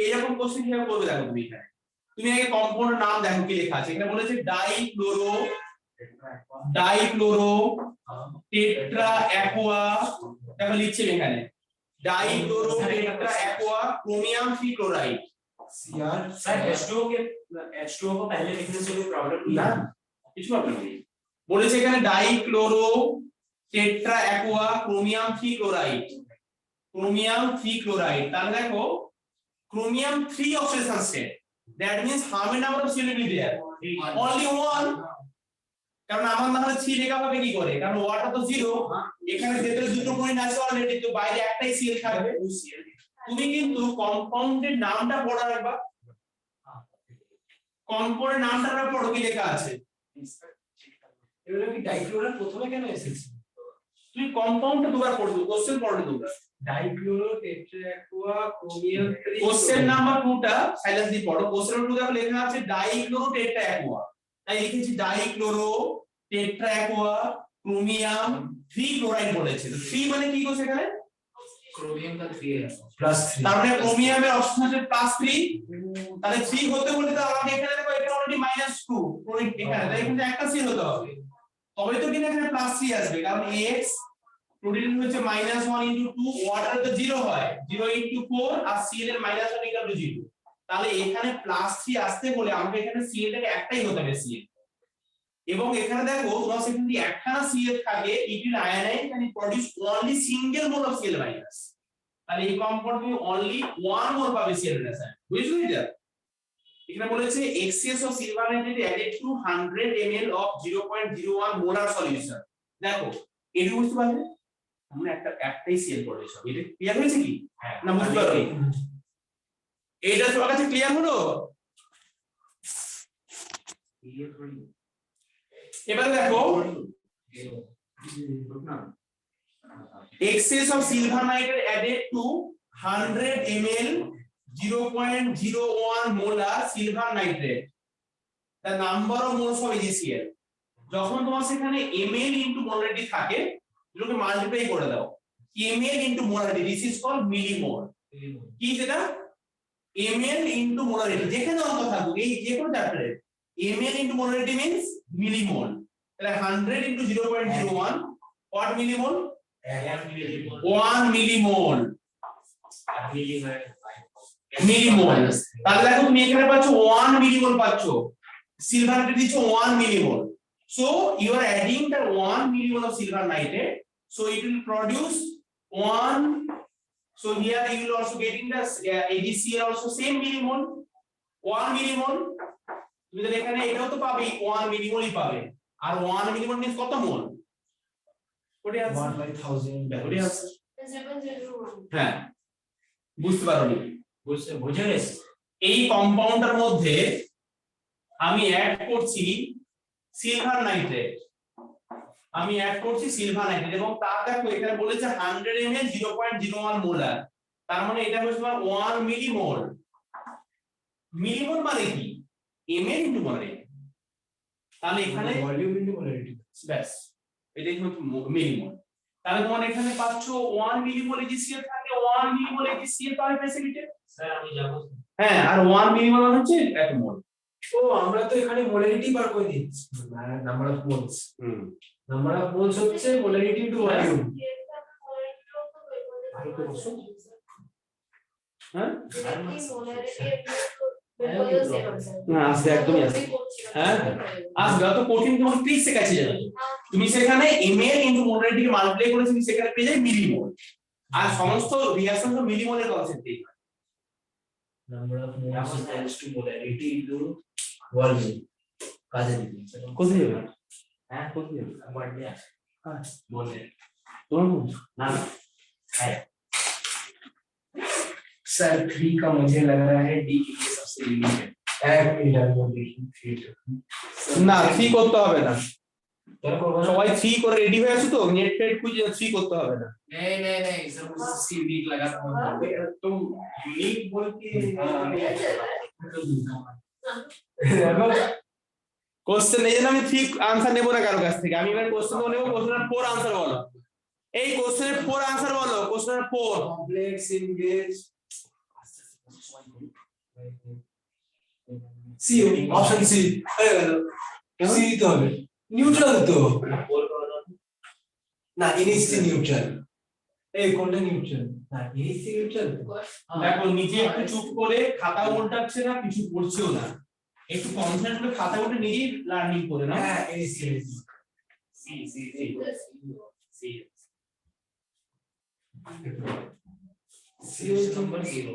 এরকম কোশ্চেন কিভাবে করবে দেখো তুমি এখানে, তুমি আগে কম্পাউন্ডের নাম দেখো কি লেখা আছে। এখানে বলেছে ডাইক্লোরো টেট্রা অ্যাকোয়া, দেখো লিখছে এখানে dichloro tetra aqua chromium 3 chloride. CR sir H2O के H2O को पहले लिखने से कोई प्रॉब्लम नहीं না है কিছু প্রবলেম নেই, বলেছে এখানে dichloro tetra aqua chromium 3 chloride, chromium 3 chloride. তাহলে দেখো chromium 3 oxidation state, That means how many number of CL will be there? Only one. কারণ আমার না হলে 3 লেখা হবে কি করে, কারণ ওয়াটা তো 0, এখানে ভেতরে দুটো পয়েন্ট আছে অলরেডি, তো বাইরে একটাই CL থাকবে। তুমি কিন্তু কম্পাউন্ডের নামটা পড়ো একবার, কম্পাউন্ডের নামটা পড়ো কি লেখা আছে। এগুলো কি ডাইক্লোরার প্রথমে কেন এসেছে? তুমি কম্পাউন্ডটা দুবার পড়বে, কোশ্চেন পড়বে তোমরা। ডাইক্লোরো টেট্রাঅ্যাকোয়া ক্রোমিয়াম 3 কোশ্চেন নাম্বার 2টা সাইলেন্স দিয়ে পড়ো। কোশ্চেন নাম্বার 2 দেখো লেখা আছে ডাইক্লোরো টেট্রাঅ্যাকোয়া, তাই লিখেছি ডাইক্লোরো টেট্রাঅ্যাকোয়া ক্রোমিয়াম 3 ক্লোরাইড বলেছে। তো 3 মানে কি গো সেখানে? क्रोमियम का 3 है +3 তার মানে ক্রোমিয়ামের অপশন আছে +3, তাহলে 3 হতে বলতে তো আমাকে এখানে দেখো এটা অলরেডি -2 ক্লোরিন এখানে, তাই এখানে একটা সিএল হতে হবে, তবে তো কিনা এখানে +3 আসবে, কারণ x প্রোটিন হচ্ছে -1 * 2, ওয়াটার তো 0 হয়, 0 * 4 আর Cl এর -1 = 0, তাহলে এখানে +3 আসতে বলে আমাকে এখানে Cl টাকে একটাই হতে হবে Cl, এবং এখানে দেখো তোমার সেখানে যদি একটানা Cl থাকে it will ionize and it produce only single mole of Cl-, তাহলে এই কম্পাউন্ড তুমি only one mole পাবে Cl-, বুঝছো এটা? এখানে বলেছে excess of silver nitrate added to 100 ml of 0.01 molar solution। দেখো এটু বুঝতে পারলে আমরা একটাই Cl পড়ে সব, এটা ক্লিয়ার হয়েছে কি না? বুঝতে পারলে এইটা সবার কাছে ক্লিয়ার হলো? এবার দেখো excess of silver nitrate added to 100 ml 0.01 molar silver nitrate, the number of moles of AgCl। যখন তোমার সেখানে ml into molarity থাকে এটাকে মাল্টিপ্লাই করে দাও, ml into molarity, this is called millimole। কি সেটা? ml into molarity, যেখানে অঙ্ক থাকুক এই যে কোনো চ্যাপ্টারে ml into molarity means millimole, তাহলে 100 into 0.01 what millimole? 1 millimole। Millimole, তাহলে দেখো তুমি এখানে পাচ্ছ 1 মিলিমোল পাচ্ছ, সিলভার নাইট্রেট দিচ্ছ 1 millimole, so you are adding the 1 millimole of silver nitrate, so it will produce 1, so here you will also getting the AgCl also same millimole, 1 millimole, তুমি তাহলে এখানে এটাও তো পাবে 1 মিলিমোলই পাবে, আর 1 মিলিমোল means কত মোল? কোটি আছে 1/1000 কোটি আছে। 0.01। হ্যাঁ বুঝতে পারোনি? বুঝে গেছি। এই কম্পাউন্ডের মধ্যে আমি অ্যাড করছি সিলভার নাইট্রেট, আমি অ্যাড করছি সিলভার নাইট্রেট, এবং তার দেখো এখানে বলেছে 100 ml 0.01 মোলার, তার মানে এটা হচ্ছে 1 মিলিমোল। মিলিমোল মানে কি? ml ইনটু মোলারিটি, তাহলে এখানে ভলিউম ইনটু মোলারিটি, ব্যাস এটাই হচ্ছে মিলিমোল। তাহলে তোমার এখানে পাচ্ছ 1 মিলিমোল AgCl থাকে, 1 মিলিমোল AgCl পাবে প্রেসিপিটেট, স্যার আমি যাব। হ্যাঁ, আর 1 মিলিমোল হচ্ছে 1 মোল। ও আমরা তো এখানে মোলারিটি বার করে দিচ্ছি, number of moles, number of moles হচ্ছে মোলারিটি ইনটু ভলিউম। হ্যাঁ না আসবে, একদমই আসবে। হ্যাঁ আসবে, অত কঠিন তোমার ট্রিক্স শেখাচ্ছি জানো, তুমি সেখানে ml ইনটু মোলারিটি কে মাল্টিপ্লাই করে তুমি সেখানে পেয়ে যাবে মিলিমোল, আর সমস্ত রিঅ্যাকশন তো মিলিমোলের কনসেপ্টেই। number of moles equals to molarity into volume কাজে দিচ্ছি কোথায় যাবে? হ্যাঁ কোথায় যাবে আমার দিয়া বলে তোমার ना है सर 3 का मुझे लग रहा है डी के लिए सबसे लिमिटेड এক মিনিট আমি দেখি ফিট না 3 করতে হবে না, সবাই 3 করে রেডি হয়ে আছে তো, নেট ফেড খুঁজে 3 করতে হবে না। नहीं नहीं नहीं सर मुझे इसकी वीक लगा था तुम यूनिक बोल के কোশ্চেন এই জন্য আমি 3 आंसर নেব না কারো কাছ থেকে, আমি এবার কোশ্চেন নেব, কোশ্চেনের 4 आंसर বলো, এই কোশ্চেনের 4 आंसर বলো, কোশ্চেনের 4 complex engage C, option C হয়ে গেল, সি তো হবে নিউট্রাল তো না, এনএসসি নিউট্রাল, এই কোনটা নিউট্রাল না, এনএসসি নিউট্রাল। দেখো নিজে একটু চুপ করে খাতা উল্টাচ্ছে না, কিছু পড়ছেও না, একটু কনসেন্ট্রেট করে খাতা উল্টে নিজেই লার্নিং করে না। হ্যাঁ NSC C C C C number 0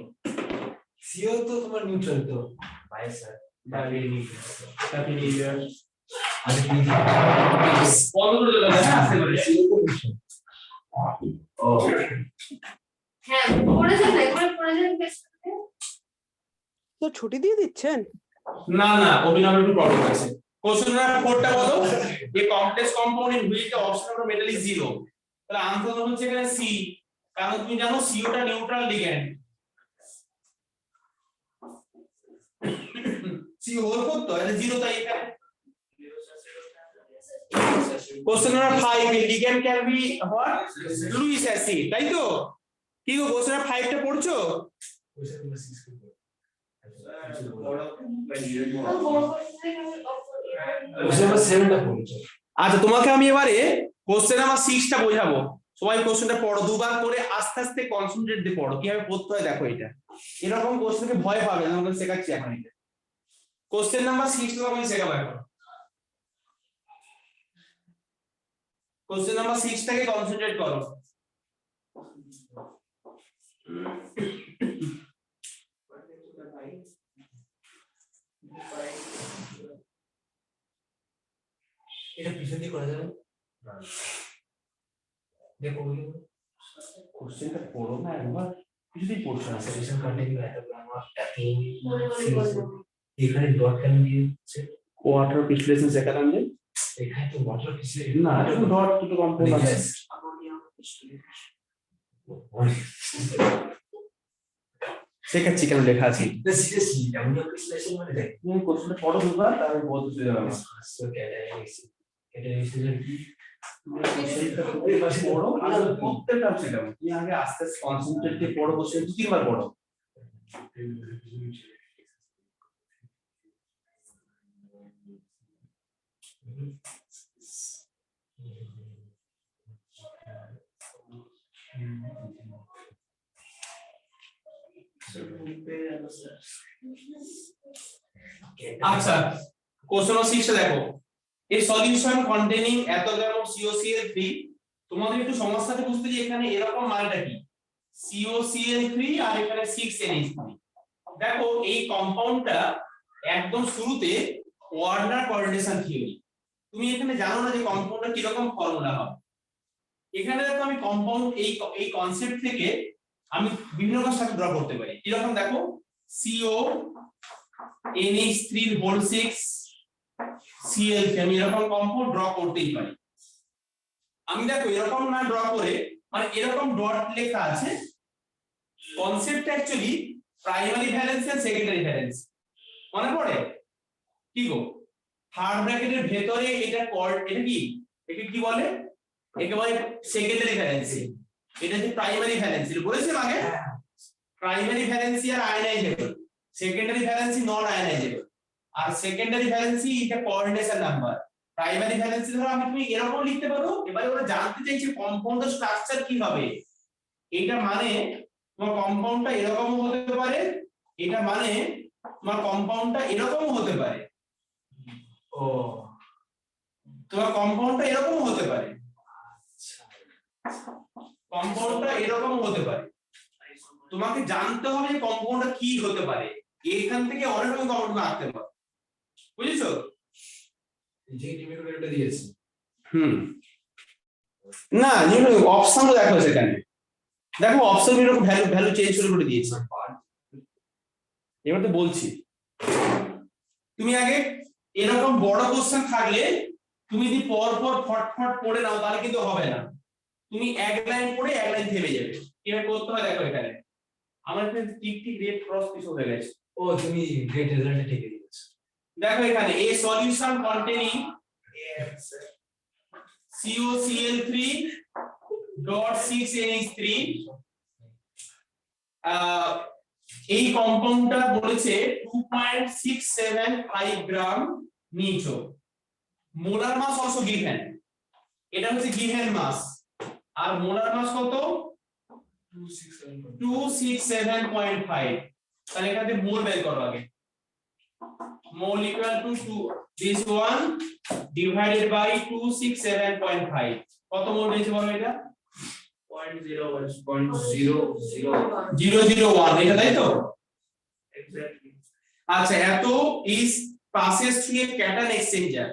CO তো তোমার নিউট্রাল তো bye sir happy new year আরে কি বন্ধ করে দিলাম হ্যাঁ আসতে পারে সিও তো নিউট্রাল ও হ্যাঁ পড়েছেন না একবার পড়েছেন তো ছুটি দিয়ে দিচ্ছেন? না না অভিনব একটু প্রবলেম আছে কোশ্চেন নাম্বার 4টা বলো এই complex compound in which the option of metal is 0 তাহলে আনসার হচ্ছে এখানে সি কারণ তুমি জানো সিও টা নিউট্রাল লিগ্যান্ড সি হোল করতে হয় 0 তাই এখানে question number 5 ligand can be what Luis acid তাই তো কি গো কোশ্চেন নাম্বার 5 টা পড়ছো কোশ্চেন নাম্বার 6 করব কোশ্চেন নাম্বার 7 টা পড়ছো আচ্ছা তোমাকে আমি এবারে কোশ্চেন নাম্বার 6 টা বোঝাবো সবাই কোশ্চেনটা পড়ো দুবার করে আস্তে আস্তে কনসেন্ট্রেট দিয়ে পড়ো কিভাবে পড়তে হয় দেখো এটা এরকম কোশ্চেনকে ভয় পাবে না আমরা শেখাচ্ছি এখন এটা কোশ্চেন নাম্বার 6 টা আমি শেখাবো এখন কোশ্চেন নাম্বার 6 টাকে কনসেন্ট্রেট করো এটা পিছন দিয়ে করা যাবে দেখো কোশ্চেনটা পড়ো না একবার কিছুতেই পড়ছো না সলিউশন কন্টিনিউ এত গ্রামার এত এখানে ডট কেন দিয়েছে কোয়ার্টার বিশ্লেষণ শেখালাম যে এখানে তো ওয়াটার কিসে না শুধু ডট দুটো কম্পাউন্ড আছে শেখাচ্ছি কেন লেখা আছে সিরিয়াসলি অ্যামোনিয়া ক্রিস্টালেশন মানে দেখ তুমি কোশ্চেনটা পড়ো দুবার তারপর বলতে সুবিধা হবে সো ক্যাটালাইসিস কি কোশ্চেনটা প্রতিবার পড়ো আর প্রত্যেকটা শেখাবো তুমি আগে আস্তে আস্তে কনসেন্ট্রেট দিয়ে পড়ো কোশ্চেন তিনবার পড়ো আচ্ছা কোশ্চেন নম্বর 6 দেখো এই সলিউশন কন্টেইনিং এত গ্রাম অফ COCl3 তোমাদের একটু সমস্যাটা বুঝতে যে এখানে এরকম মানটা কি COCl3 আর এখানে 6NH3 দেখো এই কম্পাউন্ডটা একদম শুরুতে ওয়ার্নার কোঅর্ডিনেশন থিওরি তুমি এখানে জানো না যে কম্পাউন্ডটা কি রকম ফর্মুলা হবে এখানে দেখো আমি কম্পাউন্ড এই কনসেপ্ট থেকে আমি বিভিন্ন রকম সাথে ড্র করতে পারি কি রকম দেখো CO NH3 হোল 6 Cl আমি এরকম কম্পাউন্ড ড্র করতেই পারি আমি দেখো এরকম না ড্র করে মানে এরকম ডট লেখা আছে concept actually primary valence and secondary valence মনে পড়ে কি গো থার্ড ব্র্যাকেটের ভেতরে এটা এটা কি একে কি বলে একে বলে সেকেন্ডারি ভ্যালেন্সি এটা হচ্ছে প্রাইমারি ভ্যালেন্সি বলেছিলাম আগে প্রাইমারি ভ্যালেন্সি আর আয়নাইজেবল সেকেন্ডারি ভ্যালেন্সি নন আয়নাইজেবল আর সেকেন্ডারি ভ্যালেন্সি এটা কোঅর্ডিনেশন নাম্বার প্রাইমারি ভ্যালেন্সি ধরো আমি তুমি এরকম লিখতে পারো এবারে ওরা জানতে চাইছে কম্পাউন্ডের স্ট্রাকচার কি হবে এটা মানে তোমার কম্পাউন্ডটা এরকম হতে পারে এটা মানে তোমার কম্পাউন্ডটা এরকম হতে পারে ও তোমার কম্পাউন্ডটা এরকম হতে পারে কম্পাউন্ডটা এরকম হতে পারে তোমাকে জানতে হবে যে কম্পাউন্ডটা কি হতে পারে এখান থেকে অনেক রকম কম্পাউন্ড আঁকতে পারো বুঝেছো যে টিমের দিয়েছে না যেগুলো অপশন দেখো সেখানে দেখো অপশন এরকম ভ্যালু চেঞ্জ করে দিয়েছে এবার তো বলছি তুমি আগে এরকম বড় কোশ্চেন থাকলে তুমি যদি পর পর ফটফট পড়ে নাও তাহলে কিন্তু হবে না তুমি এক লাইন পড়ে এক লাইন থেমে যাবে কিভাবে করতে হয় দেখো এখানে আমার এখানে টিক টিক রেড ক্রস কিছু হয়ে গেছে ও তুমি গ্রেট রেজাল্টে ঠেকে দিয়েছো দেখো এখানে a solution containing COCl3 dot 6NH3 এই কম্পাউন্ডটা বলেছে 2.675 গ্রাম নিচো মোলার মাস অলসো গিভেন এটা হচ্ছে গিভেন মাস আর মোলার মাস কত 267.5 তাহলে এখানে মোল বের করো আগে mole equal to this one divided by 267.5 কত মোল বেশি বলো এটা 0.001 001 এটা তাই তো Exactly. আচ্ছা এত is passes through a cation exchanger,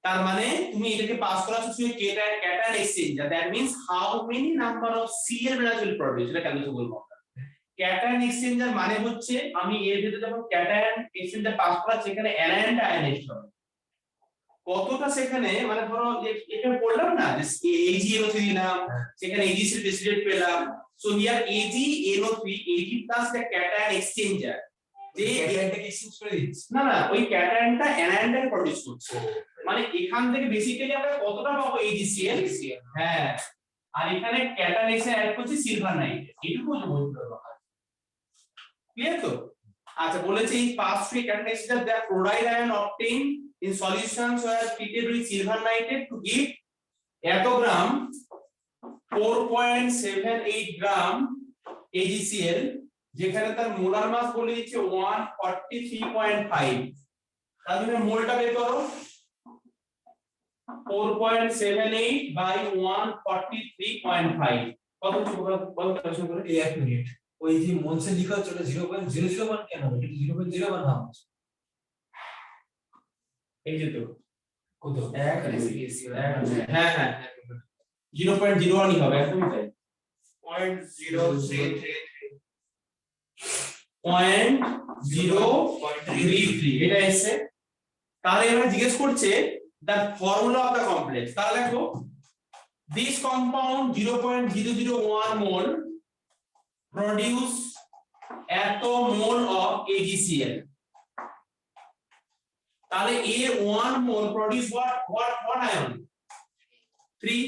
তার মানে তুমি এটাকে পাস করাচ্ছ through a cation exchanger, that means how many number of Cl branch will produce, এটা ক্যালকুলেট বলবো আমরা। ক্যাটায়ন এক্সচেঞ্জার মানে হচ্ছে আমি এর ভিতরে যখন ক্যাটায়ন এক্সচেঞ্জার পাস করাচ্ছি এখানে অ্যানায়নটা আয়নাইজড হবে কতটা, সেখানে মানে ধরো এখানে বললাম না যে AgNO3 দিলাম, সেখানে AgC প্রেসিডেন্ট পেলাম, so here AgNO3 Ag plus the cation exchanger, যে ক্যাটায়নটাকে এক্সচেঞ্জ করে দিচ্ছি। না না ওই ক্যাটায়নটা অ্যানায়নটাকে প্রডিউস করছে, মানে এখান থেকে বেসিক্যালি আমরা কতটা পাবো AgCl, হ্যাঁ, আর এখানে ক্যাটায়ন এসে অ্যাড করছি সিলভার নাইট্রেট, এইটুকু বলতে পারবো। ক্লিয়ার তো? আচ্ছা বলেছে এই pass three cation exchanger the chloride ion obtain in solutions were treated with silver nitrate to give এতো গ্রাম 4.78 গ্রাম AgCl, যেখানে তার মোলার মাস বলে দিচ্ছে 143.5, তাহলে মোলটা বের করো 4.78 by 143.5 কত বল ক্যালকুলেশন করে। এই 1 মিনিট, ওই যে মোলসে লেখা হচ্ছে ওটা 0.001 কেন, এটা 0.01 নাম আছে। এই যে তো কত? হ্যাঁ হ্যাঁ 0.01 ই হবে, একদম তাই 0.033 এটা এসে। তাহলে এবার জিজ্ঞেস করছে the formula of the complex, তাহলে দেখো দিস কম্পাউন্ড 0.001 মোল প্রডিউস এত মোল অফ AgCl, তাহলে a 1 mole produce what ion 3,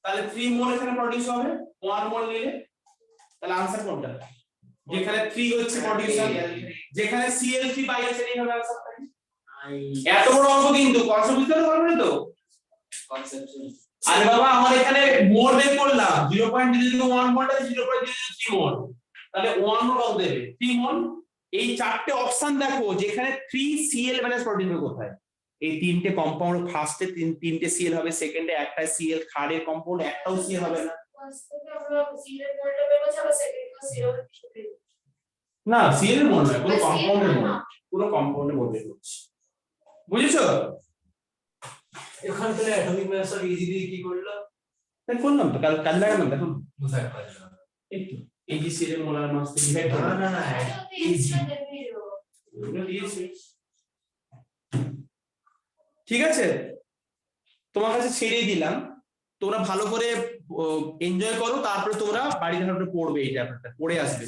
তাহলে 3 মোল এখানে প্রডিউস হবে 1 মোল নিলে, তাহলে आंसर কোনটা, যেখানে 3 হচ্ছে প্রডিউসার, যেখানে Cl3 পাই আছে এই হবে आंसर। এত বড় অঙ্ক কিন্তু কনসেপ্ট বুঝতে পারবে তো, আরে বাবা আমার এখানে মোল বের করলাম 0.001 মোলটা 0.003 মোল, তাহলে 1 মোল কত দেবে 3 মোল। এই চারটে অপশন দেখো যেখানে 3 Cl ব্যালেন্স প্রোটিন হবে কোথায়, এই তিনটে কম্পাউন্ড ফার্স্টে তিনটে Cl হবে, সেকেন্ডে একটা Cl, থার্ডের কম্পাউন্ড একটাও Cl হবে না, না Cl এর মোল নয়, পুরো কম্পাউন্ডের মোল, পুরো কম্পাউন্ডের মোল বের করছি, বুঝেছো? এখানে তাহলে অ্যাটমিক মাস অফ Ag দিয়ে কি করলো? তাই করলাম তো, কাল লাগালাম দেখো বুঝাতে পারলাম না। এই তো AgCl এর মোলার মাস থেকে ডিভাইড করো, না না এগুলো দিয়েছি। ঠিক আছে, তোমার কাছে ছেড়ে দিলাম, তোমরা ভালো করে এনজয় করো, তারপরে তোমরা বাড়িতে পড়বে, এই ব্যাপারটা পড়ে আসবে।